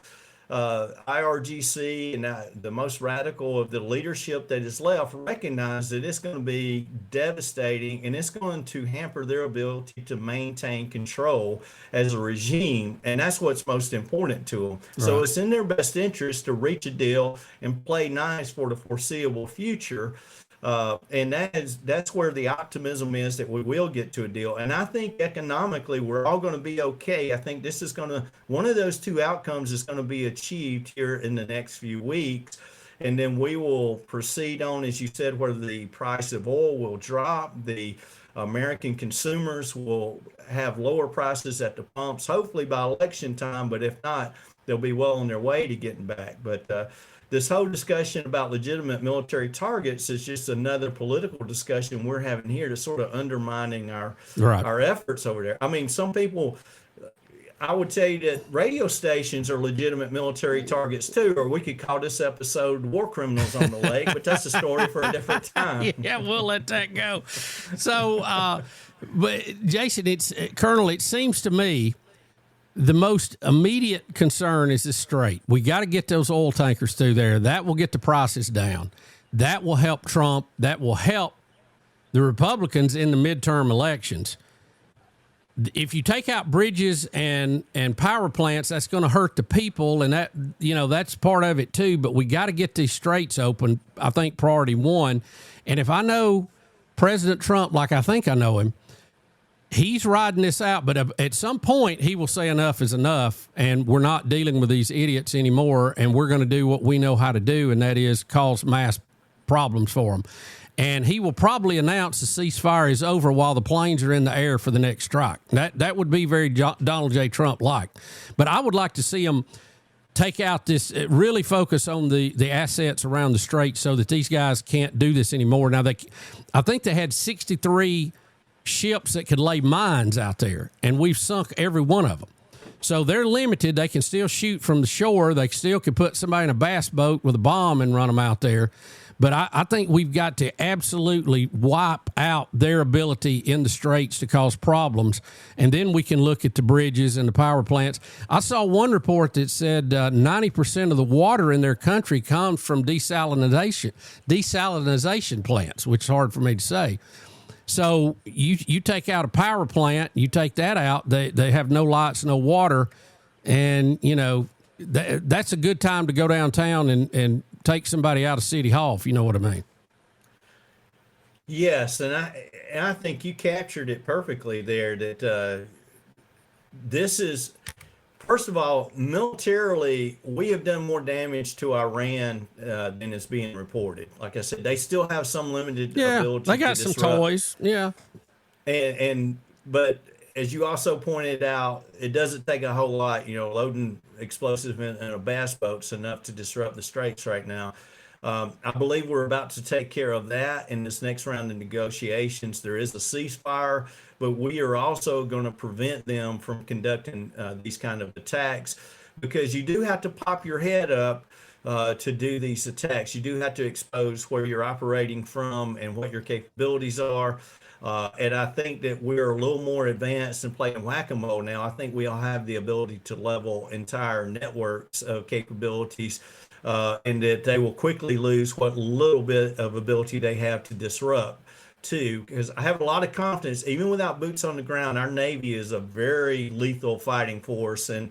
IRGC and the most radical of the leadership that is left recognize that it's going to be devastating, and it's going to hamper their ability to maintain control as a regime. And that's what's most important to them. Right. So it's in their best interest to reach a deal and play nice for the foreseeable future. And that's where the optimism is that we will get to a deal. And I think economically we're all going to be okay. I think this is one of those two outcomes is going to be achieved here in the next few weeks. And then we will proceed on, as you said, where the price of oil will drop. The American consumers will have lower prices at the pumps, hopefully by election time. But if not, they'll be well on their way to getting back. But this whole discussion about legitimate military targets is just another political discussion we're having here to sort of undermining our efforts over there. I mean, some people, I would tell you that radio stations are legitimate military targets too, or we could call this episode War Criminals on the Lake, but that's a story for a different time. Yeah, we'll let that go. So, but Jason, Colonel, it seems to me the most immediate concern is the Strait. We got to get those oil tankers through there. That will get the prices down. That will help Trump. That will help the Republicans in the midterm elections. If you take out bridges and power plants, that's going to hurt the people, and that's part of it too. But we got to get these straits open. I think priority one. And if I know President Trump like I think I know him, he's riding this out, but at some point he will say enough is enough, and we're not dealing with these idiots anymore, and we're going to do what we know how to do, and that is cause mass problems for them. And he will probably announce the ceasefire is over while the planes are in the air for the next strike. That would be very Donald J. Trump-like. But I would like to see him take out this, really focus on the assets around the Strait so that these guys can't do this anymore. Now, I think they had 63 ships that could lay mines out there, and we've sunk every one of them. So they're limited. They can still shoot from the shore. They still can put somebody in a bass boat with a bomb and run them out there. But I think we've got to absolutely wipe out their ability in the straits to cause problems, and then we can look at the bridges and the power plants. I saw one report that said 90% of the water in their country comes from desalination plants, which is hard for me to say. So you take out a power plant, you take that out, they have no lights, no water, and, that's a good time to go downtown and take somebody out of City Hall, if you know what I mean. Yes, and I think you captured it perfectly there, that this is First of all, militarily, we have done more damage to Iran than is being reported. Like I said, they still have some limited ability. They got some toys. Yeah. But as you also pointed out, it doesn't take a whole lot. Loading explosives in a bass boat's enough to disrupt the straits right now. I believe we're about to take care of that in this next round of negotiations. There is a ceasefire, but we are also going to prevent them from conducting these kind of attacks, because you do have to pop your head up to do these attacks. You do have to expose where you're operating from and what your capabilities are. And I think that we're a little more advanced in playing whack-a-mole now. I think we all have the ability to level entire networks of capabilities, and that they will quickly lose what little bit of ability they have to disrupt too. Because I have a lot of confidence, even without boots on the ground, our Navy is a very lethal fighting force. And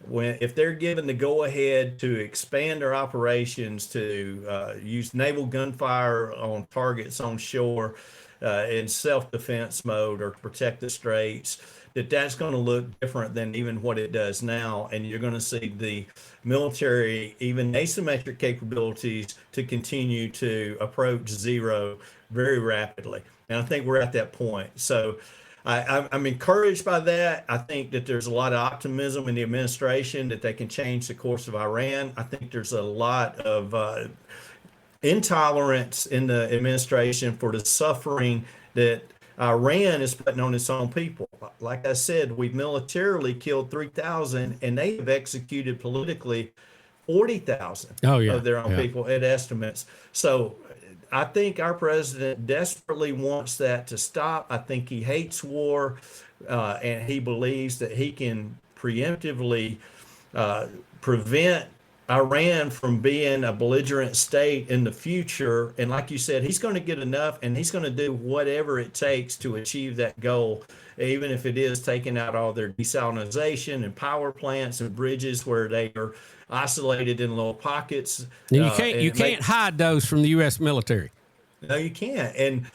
if they're given the go-ahead to expand their operations, to use naval gunfire on targets on shore, in self-defense mode, or protect the straits, that's going to look different than even what it does now. And you're going to see the military, even asymmetric capabilities, to continue to approach zero very rapidly. And I think we're at that point. So I'm encouraged by that. I think that there's a lot of optimism in the administration that they can change the course of Iran. I think there's a lot of intolerance in the administration for the suffering that Iran is putting on its own people. Like I said, we've militarily killed 3,000, and they have executed politically 40,000 of their own people at estimates. So I think our president desperately wants that to stop. I think he hates war, and he believes that he can preemptively prevent Iran from being a belligerent state in the future. And like you said, he's going to get enough, and he's going to do whatever it takes to achieve that goal, even if it is taking out all their desalination and power plants and bridges where they are isolated in little pockets. And you can't hide those from the U.S. military. No, you can't. And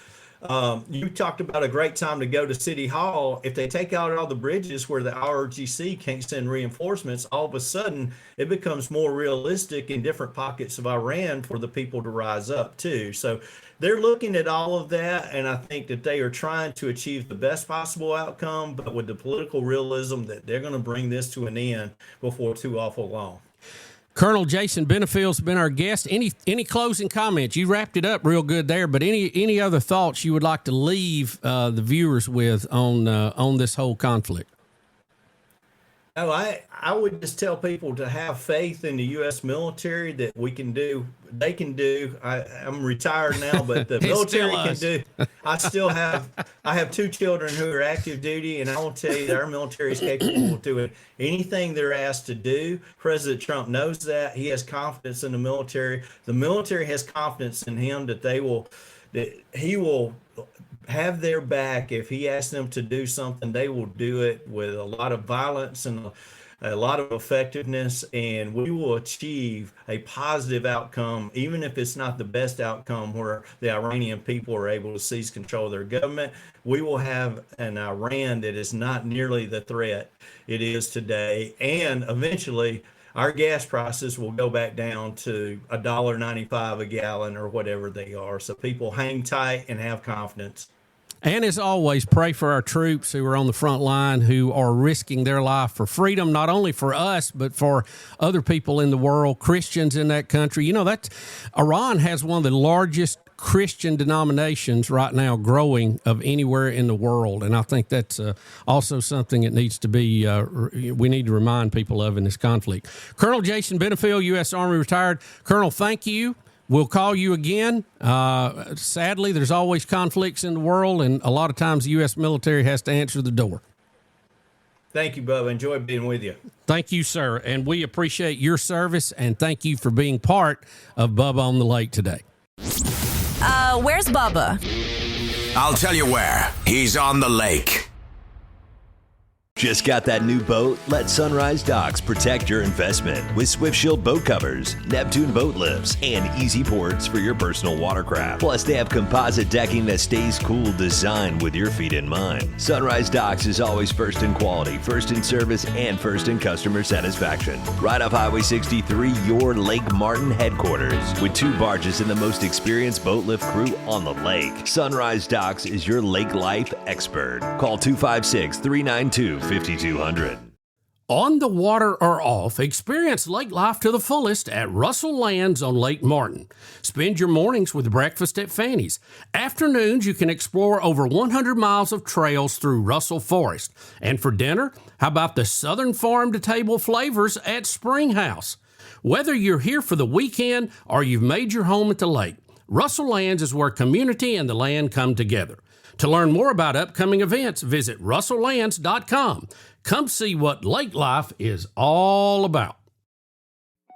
you talked about a great time to go to City Hall. If they take out all the bridges where the RGC can't send reinforcements, all of a sudden it becomes more realistic in different pockets of Iran for the people to rise up too. So they're looking at all of that, and I think that they are trying to achieve the best possible outcome, but with the political realism that they're going to bring this to an end before too awful long. Colonel Jason Benefield's been our guest. Any closing comments? You wrapped it up real good there, but any other thoughts you would like to leave the viewers with on this whole conflict? No, I would just tell people to have faith in the U.S. military, that they can do. I'm retired now, but the military can do. I have 2 children who are active duty, and I will tell you that our military is capable of doing anything they're asked to do. President Trump knows that. He has confidence in the military. The military has confidence in him that he will have their back. If he asks them to do something, they will do it with a lot of violence and a lot of effectiveness, and we will achieve a positive outcome, even if it's not the best outcome where the Iranian people are able to seize control of their government. We will have an Iran that is not nearly the threat it is today, and eventually our gas prices will go back down to $1.95 a gallon or whatever they are. So people hang tight and have confidence. And as always, pray for our troops who are on the front line, who are risking their life for freedom, not only for us, but for other people in the world, Christians in that country. Iran has one of the largest Christian denominations right now growing of anywhere in the world. And I think that's also something that needs to be, we need to remind people of in this conflict. Colonel Jason Benefield, U.S. Army retired. Colonel, thank you. We'll call you again. Sadly, there's always conflicts in the world, and a lot of times the U.S. military has to answer the door. Thank you, Bubba. Enjoy being with you. Thank you, sir. And we appreciate your service, and thank you for being part of Bubba on the Lake today. Where's Bubba? I'll tell you where. He's on the lake. Just got that new boat? Let Sunrise Docks protect your investment with Swift Shield boat covers, Neptune boat lifts, and easy ports for your personal watercraft. Plus, they have composite decking that stays cool, designed with your feet in mind. Sunrise Docks is always first in quality, first in service, and first in customer satisfaction. Right off Highway 63, your Lake Martin headquarters, with 2 barges and the most experienced boat lift crew on the lake. Sunrise Docks is your lake life expert. Call 256-392-5200. On the water or off, experience lake life to the fullest at Russell Lands on Lake Martin. Spend your mornings with breakfast at Fanny's. Afternoons, you can explore over 100 miles of trails through Russell Forest. And for dinner, how about the Southern farm-to-table flavors at Spring House? Whether you're here for the weekend or you've made your home at the lake, Russell Lands is where community and the land come together. To learn more about upcoming events, visit russelllands.com. Come see what lake life is all about.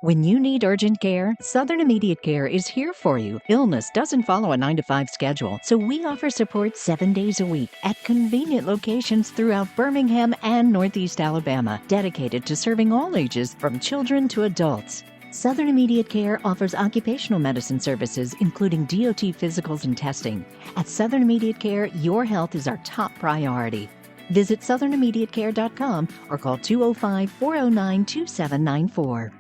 When you need urgent care, Southern Immediate Care is here for you. Illness doesn't follow a 9-to-5 schedule, so we offer support 7 days a week at convenient locations throughout Birmingham and Northeast Alabama, dedicated to serving all ages from children to adults. Southern Immediate Care offers occupational medicine services, including DOT physicals and testing. At Southern Immediate Care, your health is our top priority. Visit southernimmediatecare.com or call 205-409-2794.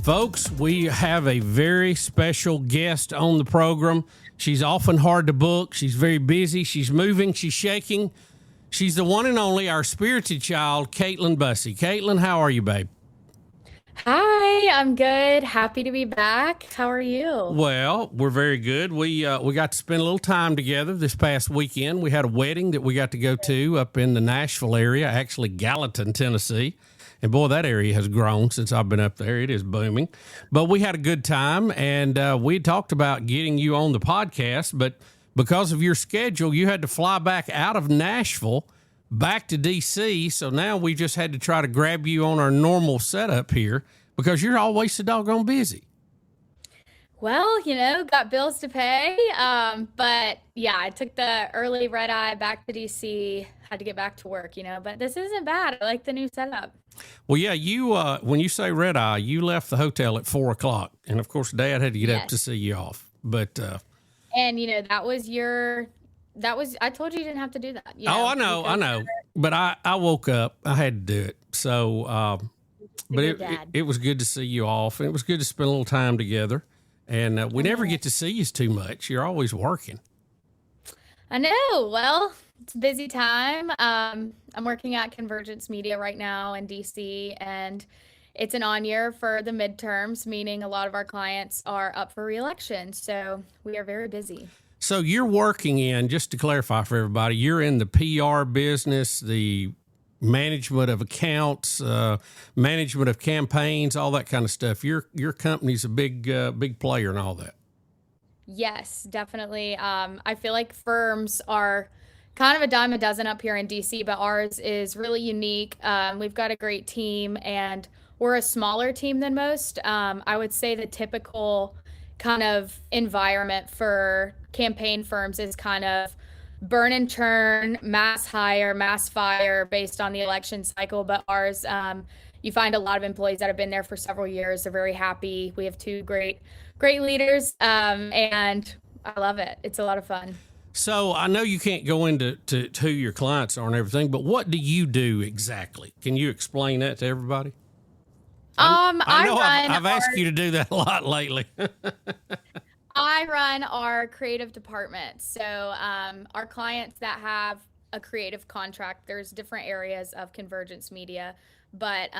Folks, we have a very special guest on the program. She's often hard to book. She's very busy. She's moving. She's shaking. She's the one and only, our spirited child, Caitlyn Bussey. Caitlyn, how are you, babe? Hi, I'm good. Happy to be back. How are you? Well, we're very good. We got to spend a little time together this past weekend. We had a wedding that we got to go to up in the Nashville area, actually Gallatin, Tennessee. And boy, that area has grown since I've been up there. It is booming. But we had a good time, and we talked about getting you on the podcast, but because of your schedule, you had to fly back out of Nashville back to D.C., so now we just had to try to grab you on our normal setup here because you're always so doggone busy. Well, got bills to pay. But yeah, I took the early red eye back to DC, had to get back to work, but this isn't bad. I like the new setup. Well, yeah, you, when you say red eye, you left the hotel at 4:00. And of course, Dad had to get up to see you off. But, and I told you you didn't have to do that. I know. But I woke up, I had to do it. So, but it was good to see you off. And it was good to spend a little time together. And we never get to see you too much. You're always working. I know. Well, it's a busy time. I'm working at Convergence Media right now in DC, and it's an on year for the midterms, meaning a lot of our clients are up for re-election. So we are very busy. So you're working in, just to clarify for everybody, you're in the PR business, the management of accounts, management of campaigns, all that kind of stuff. Your company's a big player in all that. Yes, definitely. I feel like firms are kind of a dime a dozen up here in DC, but ours is really unique. We've got a great team, and we're a smaller team than most. I would say the typical kind of environment for campaign firms is kind of burn and churn, mass hire, mass fire based on the election cycle. But ours, you find a lot of employees that have been there for several years. They're very happy. We have 2 great leaders, and I love it. It's a lot of fun. So I know you can't go into who your clients are and everything, but what do you do exactly? Can you explain that to everybody? I know I've asked you to do that a lot lately. I run our creative department. So our clients that have a creative contract, there's different areas of Convergence Media, but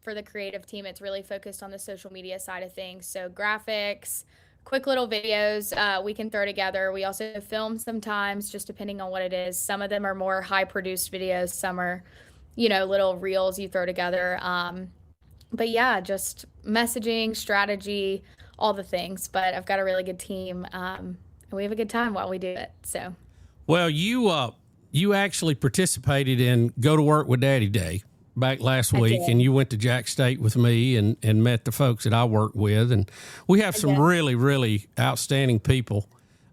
for the creative team, it's really focused on the social media side of things. So graphics, quick little videos we can throw together. We also film sometimes, just depending on what it is. Some of them are more high produced videos. Some are, little reels you throw together. But yeah, just messaging, strategy, all the things. But I've got a really good team, and we have a good time while we do it. So, well, you actually participated in Go to Work with Daddy Day back last I week, did. and you went to Jack State with me and met the folks that I work with. And we have some really, really outstanding people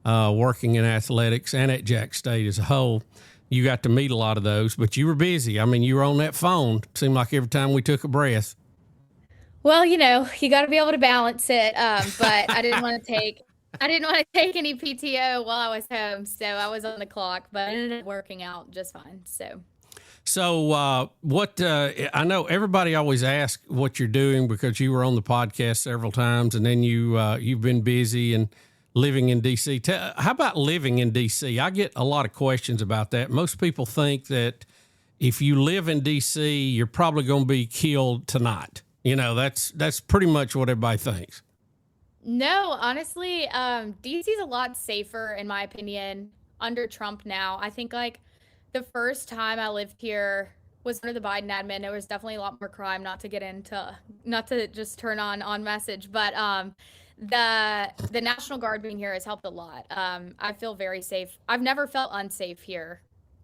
working in athletics and at Jack State as a whole. You got to meet a lot of those, but you were busy. I mean, you were on that phone. Seemed like every time we took a breath. Well, you got to be able to balance it. But I didn't want to take any PTO while I was home, so I was on the clock. But it ended up working out just fine. So what I know everybody always asks what you're doing because you were on the podcast several times, and then you've been busy and living in D.C. How about living in D.C.? I get a lot of questions about that. Most people think that if you live in D.C., you're probably going to be killed tonight. That's pretty much what everybody thinks. no, honestly, DC is a lot safer in my opinion under Trump now. I think like the first time I lived here was under the Biden admin. There was definitely a lot more crime. Not to just turn on message, but the National Guard being here has helped a lot. I feel very safe. I've never felt unsafe here,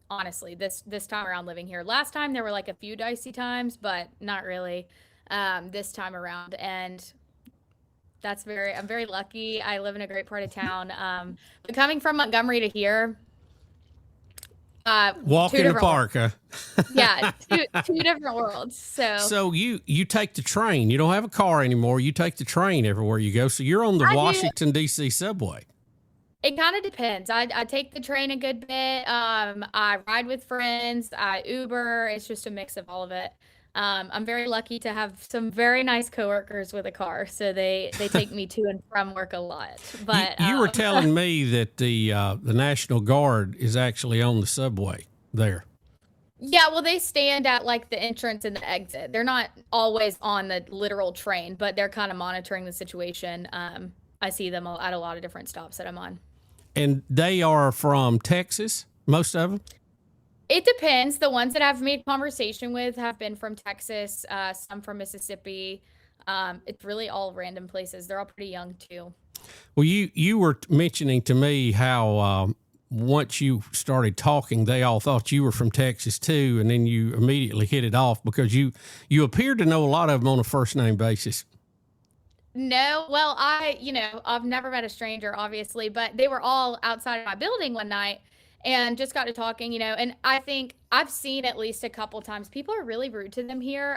honestly, this time around living here. Last time there were like a few dicey times, but not really this time around. And I'm very lucky. I live in a great part of town. But coming from Montgomery to here, walk in the park, huh? Yeah, two different worlds. So you take the train. You don't have a car anymore. You take the train everywhere you go. So you're on the Washington D.C. subway. It kind of depends. I take the train a good bit. I ride with friends. I Uber. It's just a mix of all of it. I'm very lucky to have some very nice coworkers with a car, so they take me to and from work a lot. But you were telling me that the National Guard is actually on the subway there. Yeah, well, they stand at like the entrance and the exit. They're not always on the literal train, but they're kind of monitoring the situation. I see them at a lot of different stops that I'm on. And they are from Texas, most of them? It depends. The ones that I've made conversation with have been from Texas, some from Mississippi. It's really all random places. They're all pretty young too. Well, you were mentioning to me how once you started talking, they all thought you were from Texas too, and then you immediately hit it off because you appeared to know a lot of them on a first name basis. No, well, I've never met a stranger, obviously, but they were all outside of my building one night and just got to talking, and I think I've seen at least a couple times people are really rude to them here.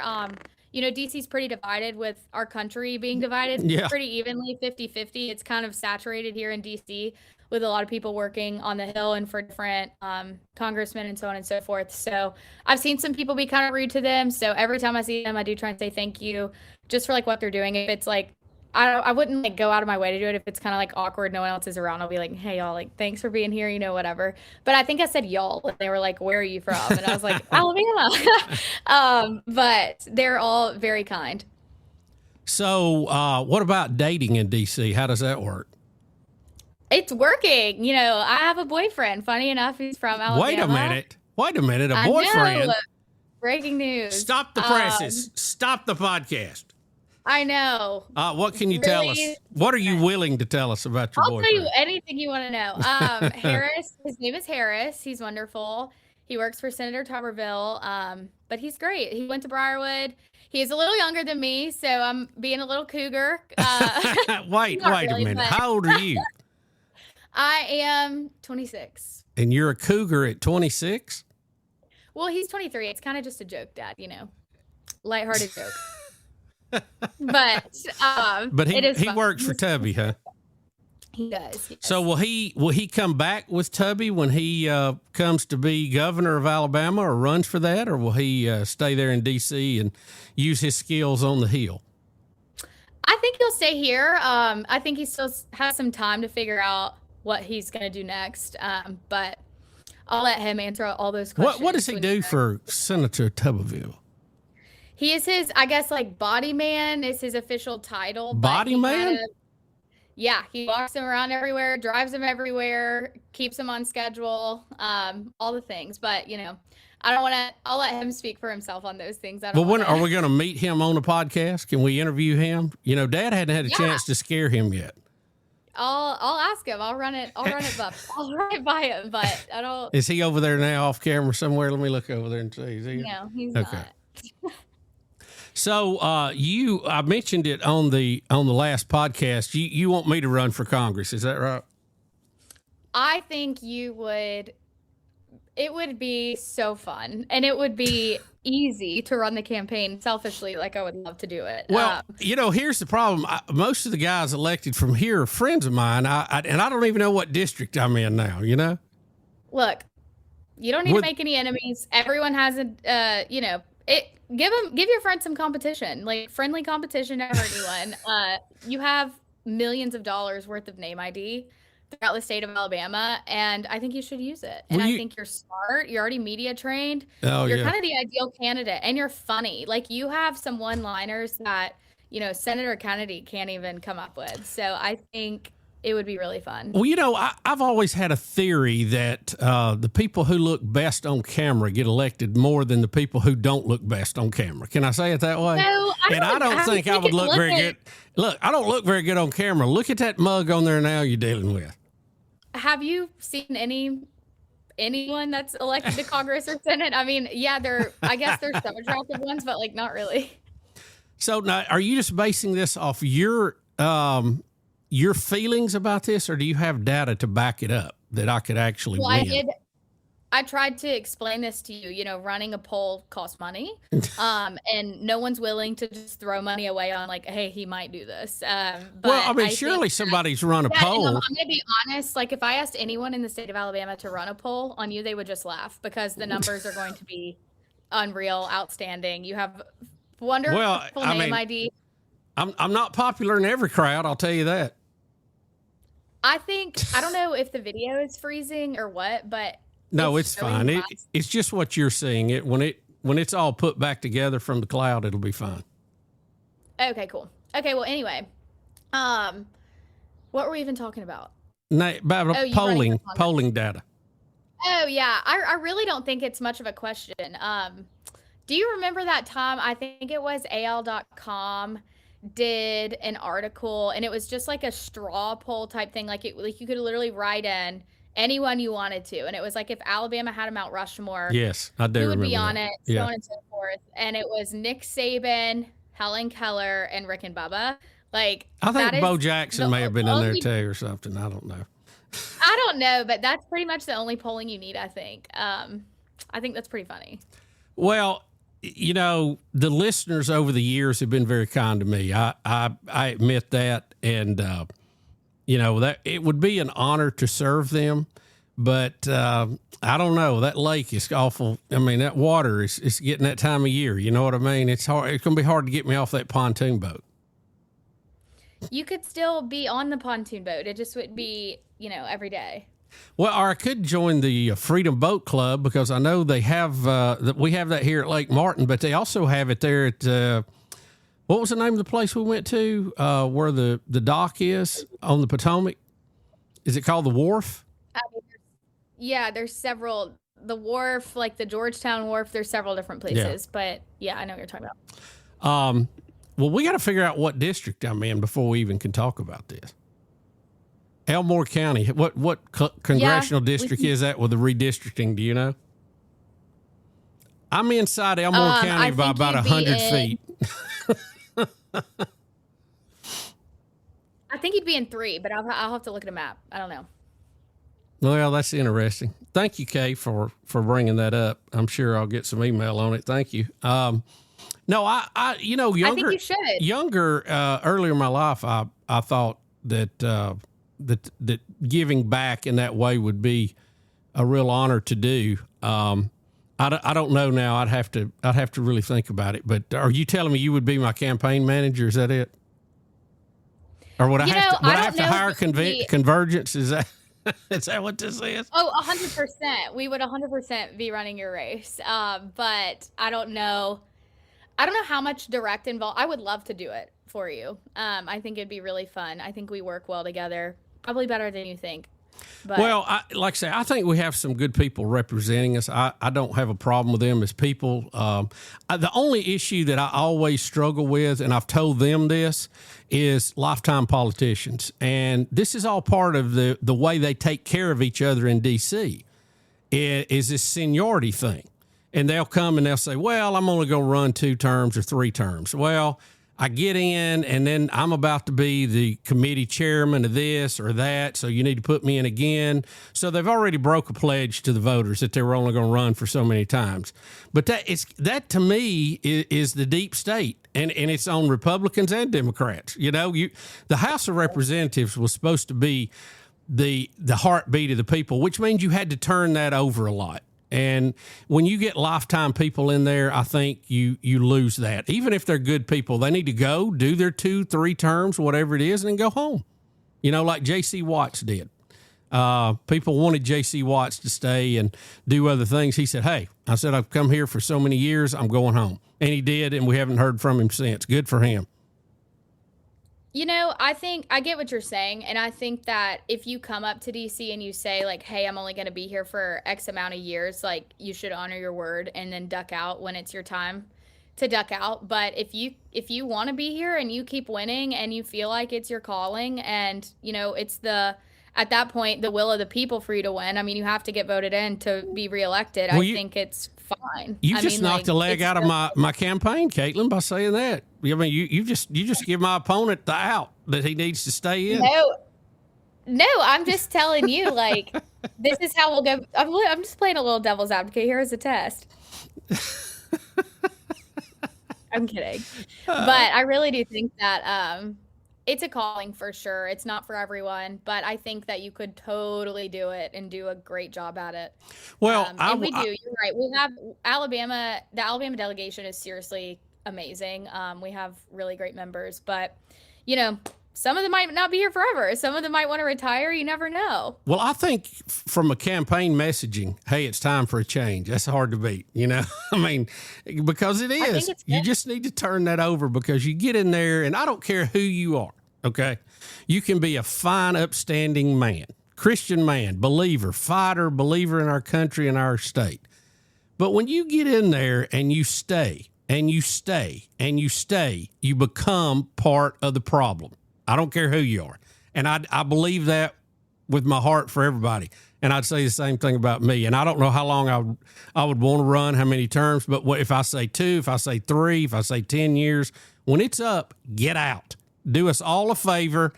DC's pretty divided with our country being divided pretty evenly, 50-50. It's kind of saturated here in DC with a lot of people working on the Hill and for different congressmen and so on and so forth. So I've seen some people be kind of rude to them. So every time I see them, I do try and say thank you just for like what they're doing. If it's like, I wouldn't like go out of my way to do it. If it's kind of like awkward, no one else is around, I'll be like, hey y'all, like, thanks for being here, whatever. But I think I said y'all, and they were like, where are you from? And I was like, Alabama. But they're all very kind. So what about dating in DC? How does that work? It's working. I have a boyfriend. Funny enough, he's from Alabama. Wait a minute. A boyfriend? I know. Breaking news. Stop the presses. Stop the podcast. I know. What can you tell us? What are you willing to tell us about your boyfriend? I'll tell you anything you want to know. Harris, his name is Harris. He's wonderful. He works for Senator Tuberville, but he's great. He went to Briarwood. He's a little younger than me, so I'm being a little cougar. Wait a minute. How old are you? I am 26. And you're a cougar at 26? Well, he's 23. It's kind of just a joke, Dad, lighthearted joke. But he works for Tubby, huh? He does. So will he come back with Tubby when he comes to be governor of Alabama or runs for that, or will he stay there in D.C. and use his skills on the Hill? I think he'll stay here. I think he still has some time to figure out what he's going to do next. But I'll let him answer all those questions. What does he do for Senator Tuberville? He is his, I guess, like body man is his official title. Body man? Yeah, he walks him around everywhere, drives him everywhere, keeps him on schedule, all the things. But, I don't want to, I'll let him speak for himself on those things. When are we going to meet him on the podcast? Can we interview him? Dad hadn't had a chance to scare him yet. I'll ask him. I'll run it by him, but I don't. Is he over there now off camera somewhere? Let me look over there and see. No, he's not. So I mentioned it on the last podcast. You want me to run for Congress? Is that right? I think you would. It would be so fun, and it would be easy to run the campaign selfishly. Like, I would love to do it. Well, here's the problem. Most of the guys elected from here are friends of mine, and I don't even know what district I'm in now, Look, you don't need to make any enemies. Everyone has give your friends some competition, like friendly competition, never hurt anyone. You have millions of dollars worth of name ID throughout the state of Alabama, and I think you should use it. And I think you're smart. You're already media trained. You're kind of the ideal candidate, and you're funny. Like, you have some one-liners that, Senator Kennedy can't even come up with. So I think it would be really fun. Well, I've always had a theory that the people who look best on camera get elected more than the people who don't look best on camera. Can I say it that way? No, I don't think I would look very good. Look, I don't look very good on camera. Look at that mug on there now you're dealing with. Have you seen anyone that's elected to Congress or Senate? I mean, yeah, I guess there's some attractive ones, but like, not really. So now, are you just basing this off your feelings about this, or do you have data to back it up that I could actually win? I tried to explain this to you. Running a poll costs money, and no one's willing to just throw money away on like, hey, he might do this. But surely somebody's run a poll. I'm going to be honest. Like, if I asked anyone in the state of Alabama to run a poll on you, they would just laugh because the numbers are going to be unreal, outstanding. You have wonderful name ID. I'm not popular in every crowd. I'll tell you that. I don't know if the video is freezing or what, but no, it's fine. It's just what you're seeing. When it's all put back together from the cloud, it'll be fine. Okay, cool. Okay, well, anyway, what were we even talking about? About polling data. Oh yeah, I really don't think it's much of a question. Do you remember that time? I think it was AL.com did an article, and it was just like a straw poll type thing. Like, you could literally write in anyone you wanted to, and it was like, if Alabama had a Mount Rushmore, yes, I do. Who would be that. on it? So on and so forth. And it was Nick Saban, Helen Keller, and Rick and Bubba. Like, I think Bo Jackson may have been in there too, or something. I don't know. I don't know, but that's pretty much the only polling you need. I think. I think that's pretty funny. Well, the listeners over the years have been very kind to me. I admit that, and that it would be an honor to serve them, but I don't know. That lake is awful. I mean, that water is getting that time of year. You know what I mean? It's hard. It's going to be hard to get me off that pontoon boat. You could still be on the pontoon boat. It just would be, every day. Well, or I could join the Freedom Boat Club, because I know they have we have that here at Lake Martin, but they also have it there at what was the name of the place we went to where the dock is on the Potomac? Is it called the Wharf? Yeah, there's several. The Wharf, like the Georgetown Wharf, there's several different places. Yeah. But yeah, I know what you're talking about. Well, we got to figure out what district I'm in before we even can talk about this. Elmore County. What congressional district is that with the redistricting? Do you know? I'm inside Elmore County by about 100 feet. I think you'd be in 3, but I'll have to look at a map. I don't know. Well, that's interesting. Thank you, Kay, for bringing that up. I'm sure I'll get some email on it. Thank you. No, I younger, I think you should. Younger, earlier in my life, I thought that that giving back in that way would be a real honor to do. I don't know now. I'd have to really think about it. But are you telling me you would be my campaign manager? Is that it? Or would I have to hire Convergence? Is that what this is? Oh, 100%. We would 100% be running your race. But I don't know. I don't know how much direct involved. I would love to do it for you. I think it'd be really fun. I think we work well together, probably better than you think. But, well, like I say, I think we have some good people representing us. I don't have a problem with them as people. The only issue that I always struggle with, and I've told them this, is lifetime politicians. And this is all part of the way they take care of each other in D.C. is this seniority thing. and they'll come and they'll say, well, I'm only going to run 2 terms or 3 terms. Well, I get in, and then I'm about to be the committee chairman of this or that, so you need to put me in again. So they've already broke a pledge to the voters that they were only going to run for so many times. But that to me is the deep state, and it's on Republicans and Democrats. You know, the House of Representatives was supposed to be the heartbeat of the people, which means you had to turn that over a lot. And when you get lifetime people in there, I think you lose that. Even if they're good people, they need to go do their 2-3 terms, whatever it is, and then go home. You know, like J.C. Watts did. People wanted J.C. Watts to stay and do other things. He said, hey, I've come here for so many years, I'm going home. And he did, and we haven't heard from him since. Good for him. You know, I think I get what you're saying. And I think that if you come up to DC and you say like, hey, I'm only going to be here for X amount of years, like you should honor your word and then duck out when it's your time to duck out. But if you want to be here and you keep winning and you feel like it's your calling and, you know, it's at that point, the will of the people for you to win. I mean, you have to get voted in to be reelected. I think it's fine. You just knocked a leg out of my campaign, Caitlyn, by saying that. I mean, you just give my opponent the out that he needs to stay in. No, I'm just telling you, like, this is how we'll go. I'm just playing a little devil's advocate here as a test. I'm kidding. But I really do think that it's a calling for sure. It's not for everyone, but I think that you could totally do it and do a great job at it. Well, and we do. You're right. We have Alabama. The Alabama delegation is seriously amazing. We have really great members, but you know, some of them might not be here forever. Some of them might want to retire. You never know. Well, I think from a campaign messaging, hey, it's time for a change. That's hard to beat, you know? I mean, because it is. You just need to turn that over because you get in there, and I don't care who you are, okay? You can be a fine, upstanding man, Christian man, believer, fighter, believer in our country and our state. But when you get in there and you stay, and you stay, and you stay, you become part of the problem. I don't care who you are. And I believe that with my heart for everybody. And I'd say the same thing about me. And I don't know how long I would want to run, how many terms, but if I say 2, if I say 3, if I say 10 years, when it's up, get out. Do us all a favor.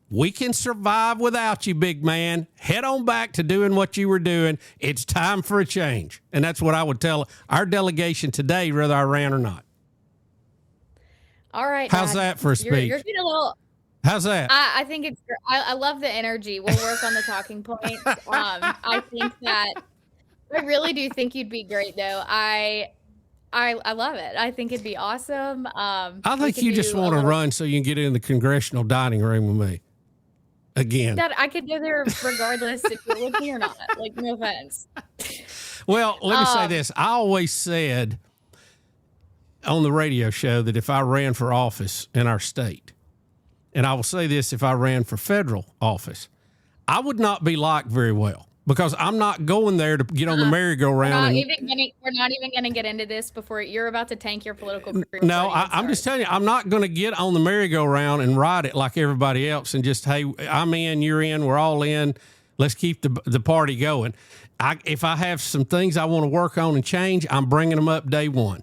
We can survive without you, big man. Head on back to doing what you were doing. It's time for a change. And that's what I would tell our delegation today, whether I ran or not. All right. How's that for a speech? You're getting a little... How's that? I think it's. I love the energy. We'll work on the talking points. I think that I really do think you'd be great, though. I love it. I think it'd be awesome. I think you just want to run so you can get in the congressional dining room with me again. That I could go there regardless if you're with me or not. Like, no offense. Well, let me say this. I always said on the radio show that if I ran for office in our state, and I will say this, if I ran for federal office, I would not be liked very well because I'm not going there to get on the merry-go-round. We're not even going to get into this before you're about to tank your political career. No, I'm just telling you, I'm not going to get on the merry-go-round and ride it like everybody else and just, hey, I'm in, you're in, we're all in. Let's keep the party going. If I have some things I want to work on and change, I'm bringing them up day one.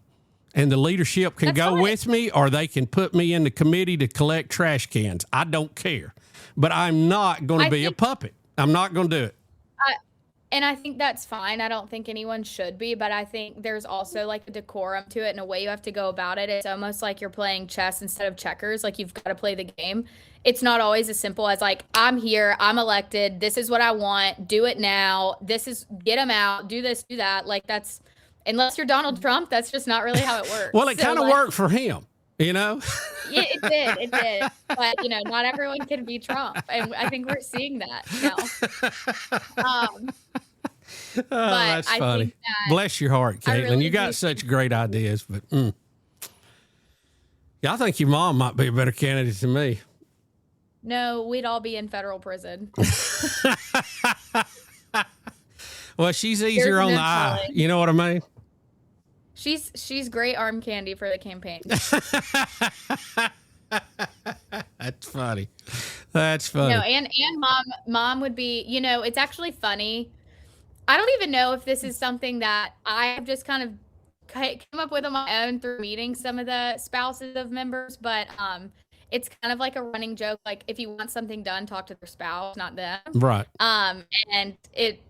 And the leadership can go with me, or they can put me in the committee to collect trash cans. I don't care. But I'm not going to be a puppet. I'm not going to do it. And I think that's fine. I don't think anyone should be, but I think there's also like a decorum to it and a way you have to go about it. It's almost like you're playing chess instead of checkers. Like, you've got to play the game. It's not always as simple as like, I'm here, I'm elected, this is what I want, do it now. This is, get them out, do this, do that. Like, that's, unless you're Donald Trump, that's just not really how it works. Well, it kind of worked for him, you know? Yeah, it did. But, you know, not everyone can be Trump. And I think we're seeing that now. That's funny. Bless your heart, Caitlyn. Really, you got such great ideas, but yeah, I think your mom might be a better candidate than me. No, we'd all be in federal prison. Well, she's easier on the eye. You know what I mean? She's great arm candy for the campaign. That's funny. That's funny. No, and mom would be, you know, it's actually funny. I don't even know if this is something that I have just kind of came up with on my own through meeting some of the spouses of members, but it's kind of like a running joke. Like if you want something done, talk to their spouse, not them. Right. And it,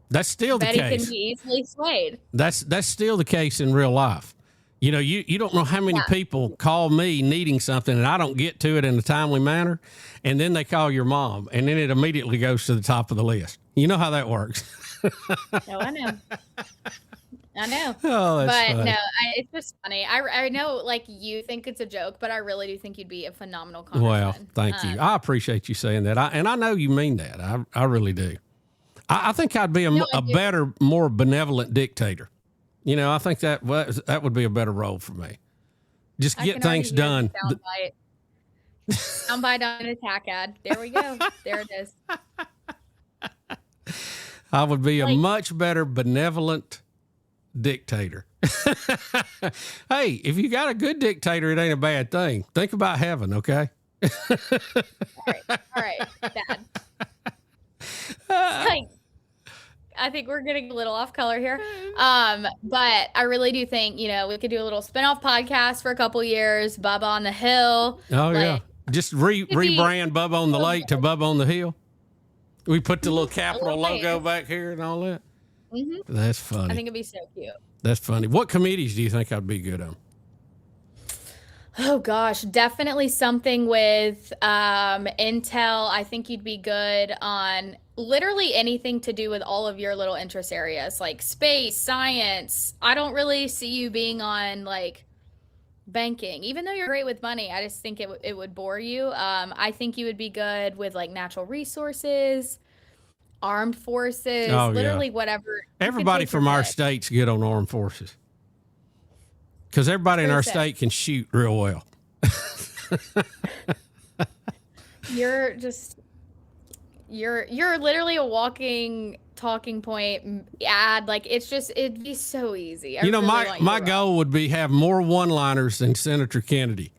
that's still the Betty case. can be easily swayed. That's still the case in real life. You don't know how many people call me needing something and I don't get to it in a timely manner, and then they call your mom, and then it immediately goes to the top of the list. You know how that works. Oh, I know. I know. Oh, that's but funny. no, it's just funny. I know, like, you think it's a joke, but I really do think you'd be a phenomenal congressman. Well, thank you. I appreciate you saying that. And I know you mean that. I really do. I think I'd be a better, more benevolent dictator. I think that would be a better role for me. Just get things done. Soundbite on an attack ad. There we go. There it is. I would be a much better benevolent dictator. Hey, if you got a good dictator, it ain't a bad thing. Think about heaven, okay? All right, Dad. I think we're getting a little off color here. But I really do think, we could do a little spinoff podcast for a couple years, Bubba on the Hill. Oh, yeah. Just rebrand Bubba on the Lake to Bubba on the Hill. We put the little Capitol logo back here and all that. Mm-hmm. That's funny. I think it'd be so cute. That's funny. What committees do you think I'd be good on? Oh, gosh. Definitely something with Intel. I think you'd be good on literally anything to do with all of your little interest areas, like space, science. I don't really see you being on, like, banking. Even though you're great with money, I just think it would bore you. I think you would be good with, like, natural resources, armed forces, literally whatever. Everybody from our state's good on armed forces. Because everybody in our state can shoot real well. You're literally a walking talking point ad. Like, it'd be so easy. My goal would be have more one-liners than Senator Kennedy.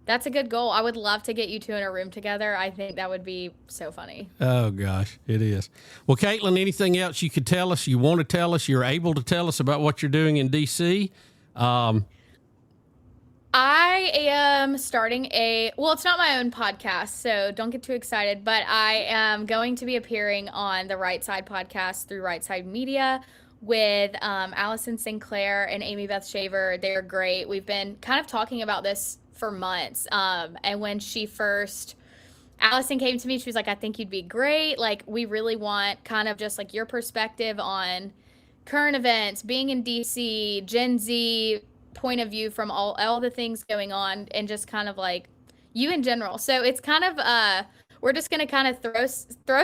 That's a good goal. I would love to get you two in a room together. I think that would be so funny. Oh, gosh, it is. Well, Caitlyn, anything else you could tell us, you want to tell us, you're able to tell us about what you're doing in D.C.? I am starting it's not my own podcast, so don't get too excited, but I am going to be appearing on the Right Side podcast through Right Side Media with Allison Sinclair and Amy Beth Shaver. They're great. We've been kind of talking about this for months. And when Allison came to me, she was like, I think you'd be great. Like, we really want kind of just like your perspective on current events, being in DC, Gen Z point of view from all the things going on, and just kind of like you in general. So it's kind of we're just gonna kind of throw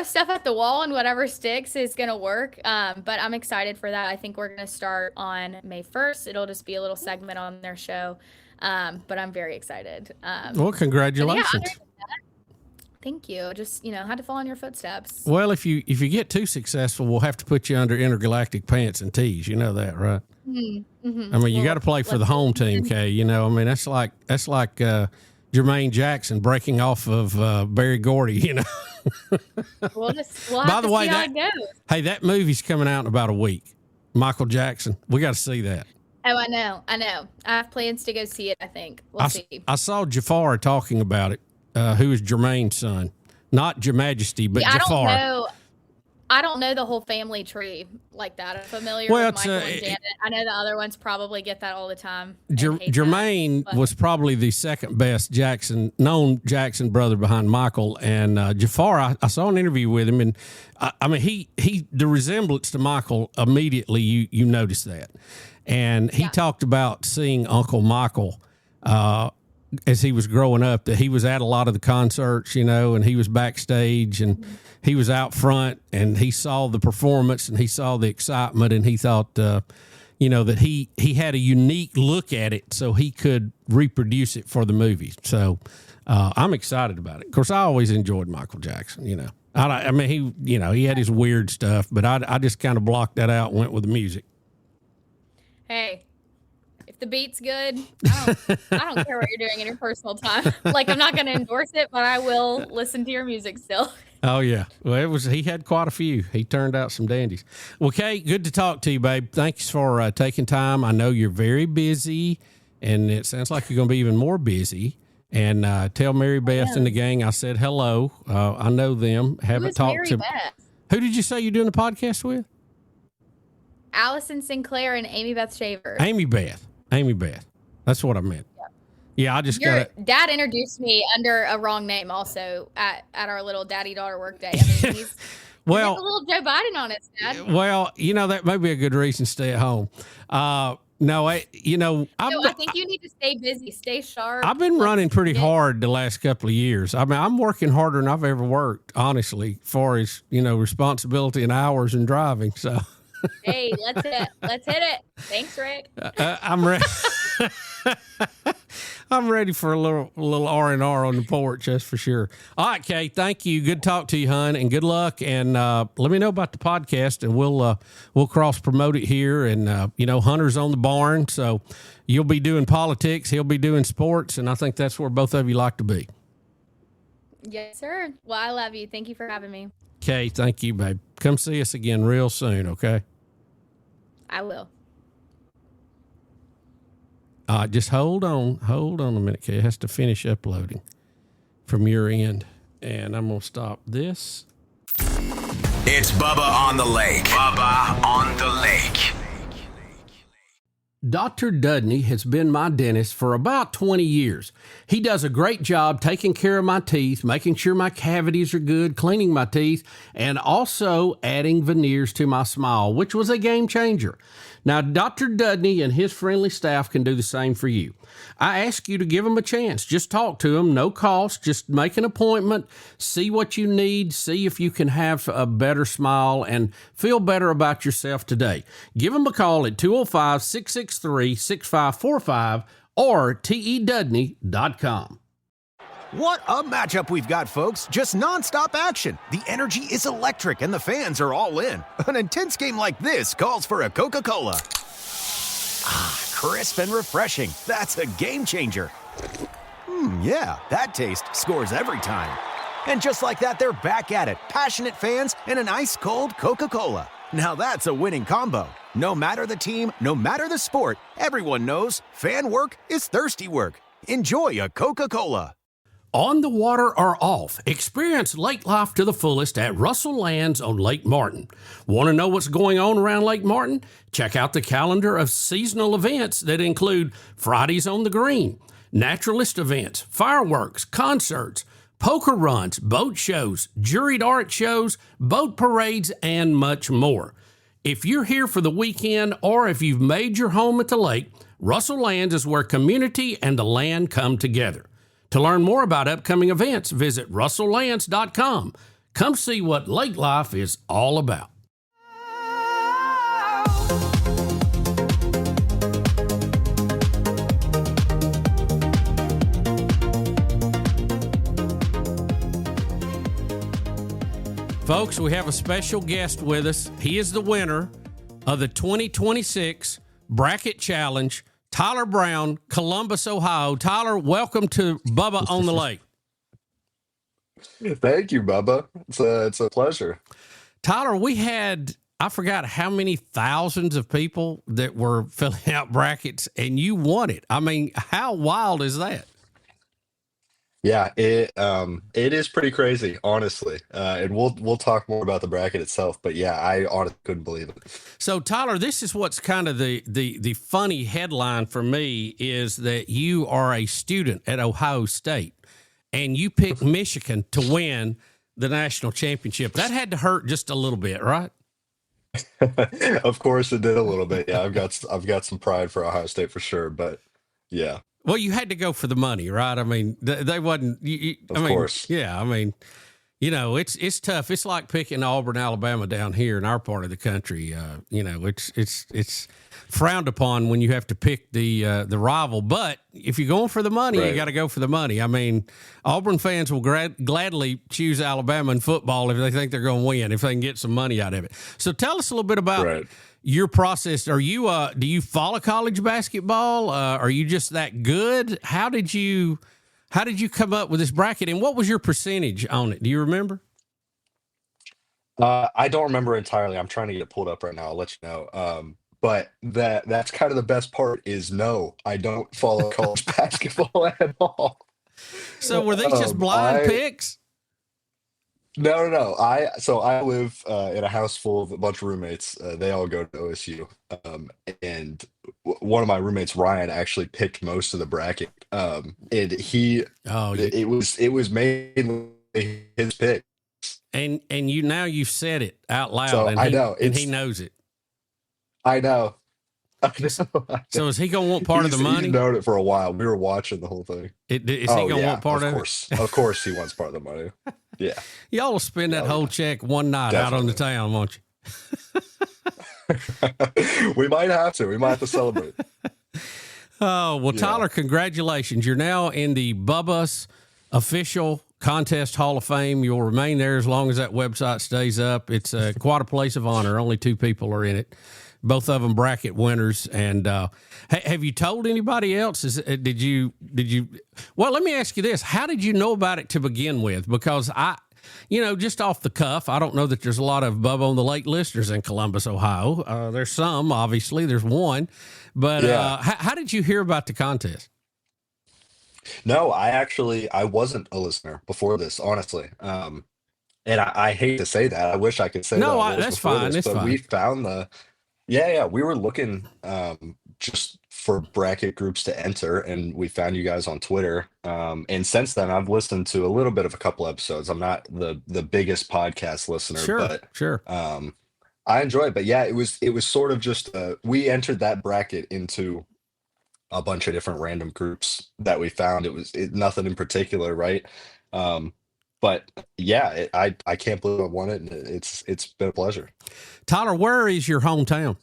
stuff at the wall, and whatever sticks is gonna work. But I'm excited for that. I think we're gonna start on May 1st. It'll just be a little segment on their show. But I'm very excited. Well, congratulations. Thank you. Just, had to follow in your footsteps. Well, if you get too successful, we'll have to put you under intergalactic pants and tees. You know that, right? Mm-hmm. I mean, you got to play for the home team, Kay. That's like Jermaine Jackson breaking off of Barry Gordy. We'll By the way, how it goes. Hey, that movie's coming out in about a week. Michael Jackson. We got to see that. Oh, I know. I have plans to go see it, I think. We'll see. I saw Jafar talking about it. Who is Jermaine's son? Not Your Majesty, but Jafar. I don't know the whole family tree like that. I'm familiar with Michael and Janet. I know the other ones probably get that all the time. Jermaine was probably the second best known Jackson brother behind Michael, and Jafar. I saw an interview with him, and he the resemblance to Michael immediately you notice that, and he talked about seeing Uncle Michael. As he was growing up, that he was at a lot of the concerts, and he was backstage and he was out front, and he saw the performance and he saw the excitement, and he thought, that he had a unique look at it so he could reproduce it for the movies. So I'm excited about it. Of course, I always enjoyed Michael Jackson, he had his weird stuff, but I just kind of blocked that out and went with the music. Hey. If the beat's good, I don't care what you're doing in your personal time. Like, I'm not going to endorse it, but I will listen to your music still. Oh, yeah. Well, he had quite a few. He turned out some dandies. Well, Kate, good to talk to you, babe. Thanks for taking time. I know you're very busy, and it sounds like you're going to be even more busy. And tell Mary Beth and the gang I said hello. I know them. Haven't talked Mary to Beth? Who did you say you're doing a podcast with? Allison Sinclair and Amy Beth Shaver. Amy Beth. That's what I meant. Yeah, I just Your got dad introduced me under a wrong name also at our little daddy-daughter work day. I mean, he's a little Joe Biden on it, Dad. Well, that may be a good reason to stay at home. I think you need to stay busy, stay sharp. I've been running pretty hard the last couple of years. I mean, I'm working harder than I've ever worked, honestly, as far as, responsibility and hours and driving. So, hey, let's hit it. Thanks, Rick. I'm ready. I'm ready for a little R&R on the porch, that's for sure. All right, Kay, thank you. Good to talk to you, hon, and good luck. And let me know about the podcast, and we'll cross promote it here. And Hunter's on the barn, so you'll be doing politics, he'll be doing sports, and I think that's where both of you like to be. Yes, sir. Well, I love you. Thank you for having me. Kay, thank you, babe. Come see us again real soon, okay? I will. Just hold on a minute, Kay. It has to finish uploading from your end, and I'm gonna stop this. It's Bubba on the Lake. Bubba on the Lake. Dr. Dudney has been my dentist for about 20 years. He does a great job taking care of my teeth, making sure my cavities are good, cleaning my teeth, and also adding veneers to my smile, which was a game changer. Now, Dr. Dudney and his friendly staff can do the same for you. I ask you to give them a chance. Just talk to them, no cost. Just make an appointment, see what you need, see if you can have a better smile and feel better about yourself today. Give them a call at 205-663-6545 or tedudney.com. What a matchup we've got, folks. Just nonstop action. The energy is electric and the fans are all in. An intense game like this calls for a Coca-Cola. Crisp and refreshing. That's a game changer. Yeah, that taste scores every time. And just like that, they're back at it. Passionate fans and an ice-cold Coca-Cola. Now that's a winning combo. No matter the team, no matter the sport, everyone knows fan work is thirsty work. Enjoy a Coca-Cola. On the water or off, experience lake life to the fullest at Russell Lands on Lake Martin. Want to know what's going on around Lake Martin? Check out the calendar of seasonal events that include Fridays on the Green, naturalist events, fireworks, concerts, poker runs, boat shows, juried art shows, boat parades, and much more. If you're here for the weekend or if you've made your home at the lake, Russell Lands is where community and the land come together. To learn more about upcoming events, visit russelllands.com. Come see what lake life is all about. Folks, we have a special guest with us. He is the winner of the 2026 Bracket Challenge, Tyler Brown, Columbus, Ohio. Tyler, welcome to Bubba on the Lake. Thank you, Bubba. It's a pleasure. Tyler, we had, I forgot how many thousands of people that were filling out brackets, and you won it. I mean, how wild is that? Yeah, it is pretty crazy, honestly. And we'll talk more about the bracket itself, but yeah, I honestly couldn't believe it. So Tyler, this is what's kind of the funny headline for me is that you are a student at Ohio State and you picked Michigan to win the national championship. That had to hurt just a little bit, right? Of course it did a little bit. Yeah, I've got some pride for Ohio State for sure, but yeah. Well, you had to go for the money, right? I mean, they wasn't. Of course. Yeah. I mean, it's tough. It's like picking Auburn, Alabama down here in our part of the country. It's frowned upon when you have to pick the rival. But if you're going for the money, right, you got to go for the money. I mean, Auburn fans will gladly choose Alabama in football if they think they're going to win, if they can get some money out of it. So tell us a little bit about. Right. Your process. Are you do you follow college basketball? Are you just that good? How did you come up with this bracket, and what was your percentage on it? Do you remember? I don't remember entirely. I'm trying to get it pulled up right now. I'll let you know. But that's kind of the best part is no, I don't follow college basketball at all. So were these just blind picks? No. I live in a house full of a bunch of roommates. They all go to OSU, and one of my roommates, Ryan, actually picked most of the bracket. And it was mainly his pick. And you've said it out loud, So and I know and he knows it. I know. So is he gonna want part of the money? He's known it for a while. We were watching the whole thing. Is he gonna want part of it? Of course, he wants part of the money. Yeah. Y'all will spend that whole check one night out on the town, won't you? We might have to. We might have to celebrate. Oh, well, Tyler, congratulations. You're now in the Bubba's official contest Hall of Fame. You'll remain there as long as that website stays up. It's quite a place of honor. Only 2 people are in it. Both of them bracket winners. And have you told anybody else? Did you? Well, let me ask you this. How did you know about it to begin with? Because just off the cuff, I don't know that there's a lot of Bubba on the Lake listeners in Columbus, Ohio. There's some, obviously. There's one. But how did you hear about the contest? No, I wasn't a listener before this, honestly. And I hate to say that. I wish I could say that. That's fine. That's fine. We found we were looking just for bracket groups to enter, and we found you guys on Twitter. And since then, I've listened to a little bit of a couple episodes. I'm not the biggest podcast listener, but sure. I enjoy it. But yeah, it was sort of just we entered that bracket into a bunch of different random groups that we found. It was nothing in particular, right? But yeah, I can't believe I won it, and it's been a pleasure. Tyler, where is your hometown?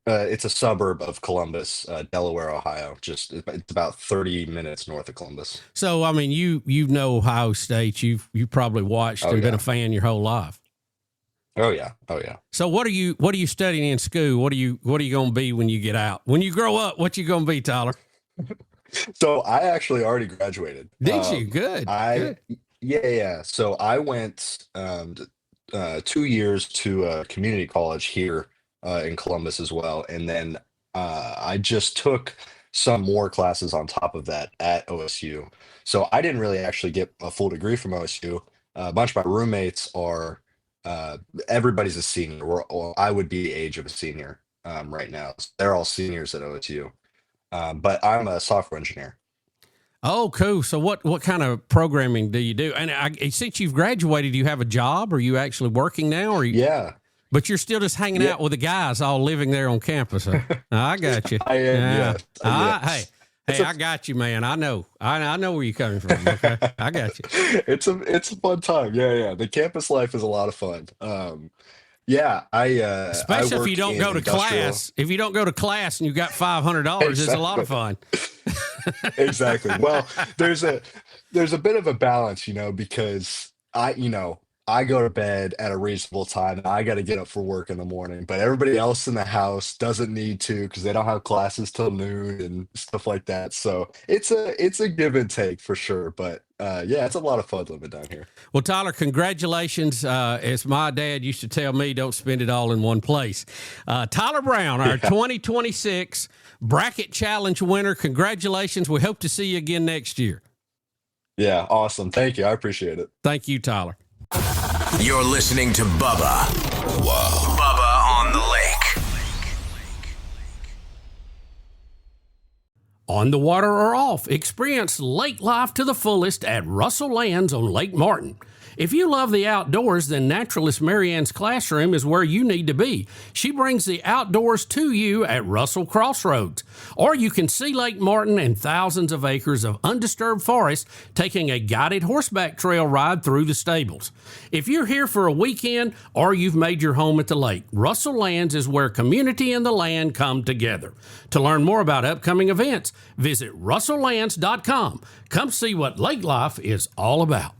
It's a suburb of Columbus, Delaware, Ohio. It's about 30 minutes north of Columbus. So, I mean, you know Ohio State. You probably watched and been a fan your whole life. Oh yeah. So, what are you studying in school? What are you going to be when you get out? When you grow up, what you going to be, Tyler? So, I actually already graduated. Did you? Good. Good. Yeah. So, I went 2 years to a community college here in Columbus as well, and then I just took some more classes on top of that at OSU. So I didn't really actually get a full degree from OSU. A bunch of my roommates are everybody's a senior, or I would be the age of a senior right now. So they're all seniors at OSU, but I'm a software engineer. Oh, cool. So what kind of programming do you do? And since you've graduated, you have a job? Are you actually working now? Or Yeah. But you're still just hanging out with the guys all living there on campus. Huh? I got you. I am, yes. Hey, I got you, man. I know where you're coming from. Okay, I got you. It's a fun time. Yeah. The campus life is a lot of fun. Especially if you don't go to class. If you don't go to class and you got $500, it's a lot of fun. Exactly. Well, there's a bit of a balance, because I go to bed at a reasonable time, and I got to get up for work in the morning, but everybody else in the house doesn't need to because they don't have classes till noon and stuff like that. So it's a give and take for sure. But it's a lot of fun living down here. Well, Tyler, congratulations. As my dad used to tell me, don't spend it all in one place. Tyler Brown, our 2026 Bracket Challenge winner. Congratulations. We hope to see you again next year. Yeah, awesome. Thank you. I appreciate it. Thank you, Tyler. You're listening to Bubba. Whoa. Bubba on the Lake. On the water or off, experience lake life to the fullest at Russell Lands on Lake Martin. If you love the outdoors, then Naturalist Marianne's classroom is where you need to be. She brings the outdoors to you at Russell Crossroads. Or you can see Lake Martin and thousands of acres of undisturbed forest taking a guided horseback trail ride through the stables. If you're here for a weekend or you've made your home at the lake, Russell Lands is where community and the land come together. To learn more about upcoming events, visit russelllands.com. Come see what lake life is all about.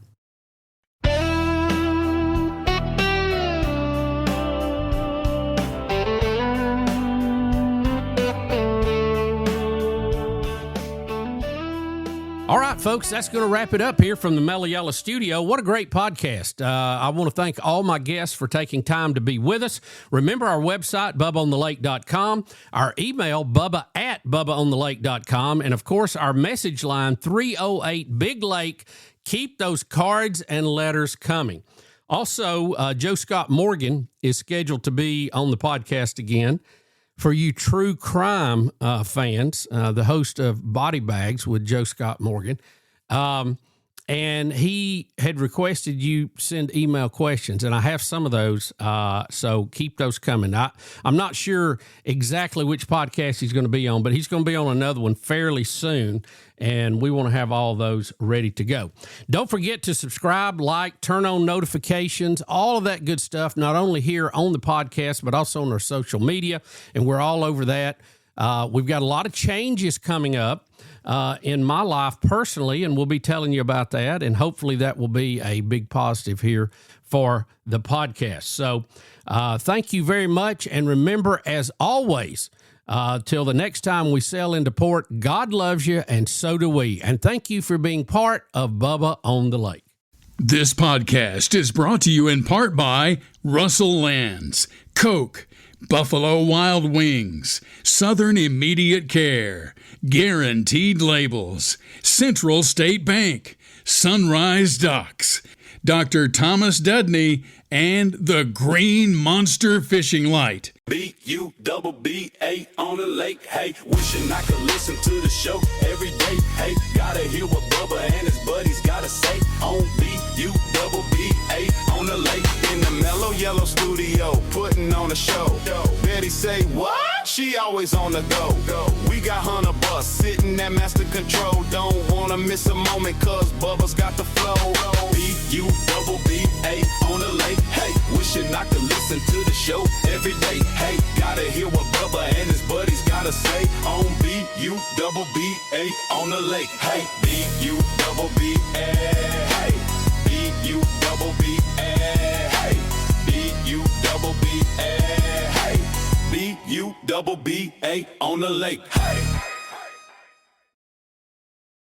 All right, right, folks, that's going to wrap it up here from the Mellow Yellow Studio. What a great podcast. I want to thank all my guests for taking time to be with us. Remember our website, bubbaonthelake.com, our email, bubba@bubbaonthelake.com, and, of course, our message line, 308-BIG-LAKE. Keep those cards and letters coming. Also, Joe Scott Morgan is scheduled to be on the podcast again. For you true crime fans, the host of Body Bags with Joe Scott Morgan, and he had requested you send email questions, and I have some of those, so keep those coming. I'm not sure exactly which podcast he's going to be on, but he's going to be on another one fairly soon, and we want to have all those ready to go. Don't forget to subscribe, like, turn on notifications, all of that good stuff, not only here on the podcast, but also on our social media, and we're all over that. We've got a lot of changes coming up in my life personally, and we'll be telling you about that, and hopefully that will be a big positive here for the podcast. So thank you very much, and remember, as always, till the next time we sail into port, God loves you, and so do we. And thank you for being part of Bubba on the Lake. This podcast is brought to you in part by Russell Lands, Coke, Buffalo Wild Wings, Southern Immediate Care, Guaranteed Labels, Central State Bank, Sunrise Docks, Dr. Thomas Dudney, and the Green Monster Fishing Light. B-U-double-B-A on the lake, hey. Wishing I could listen to the show every day, hey. Gotta hear what Bubba and his buddies gotta say on B-U-double-B-A on the lake. In the Mellow Yellow Studio, putting on a show. Betty say, what? She always on the go. We got Hunter Bus sitting at master control. Don't wanna miss a moment, cause Bubba's got the flow. B-U-double-B-A on the lake, hey. Wishing I could listen to the show every day, hey. Gotta hear what Bubba and his buddies gotta say on B-U-double-B-A on the lake, hey. B-U-double-B-A, hey. B-U-double-B-A, hey. B-U-double-B-A, hey. B-U-double-B-A on the lake, hey.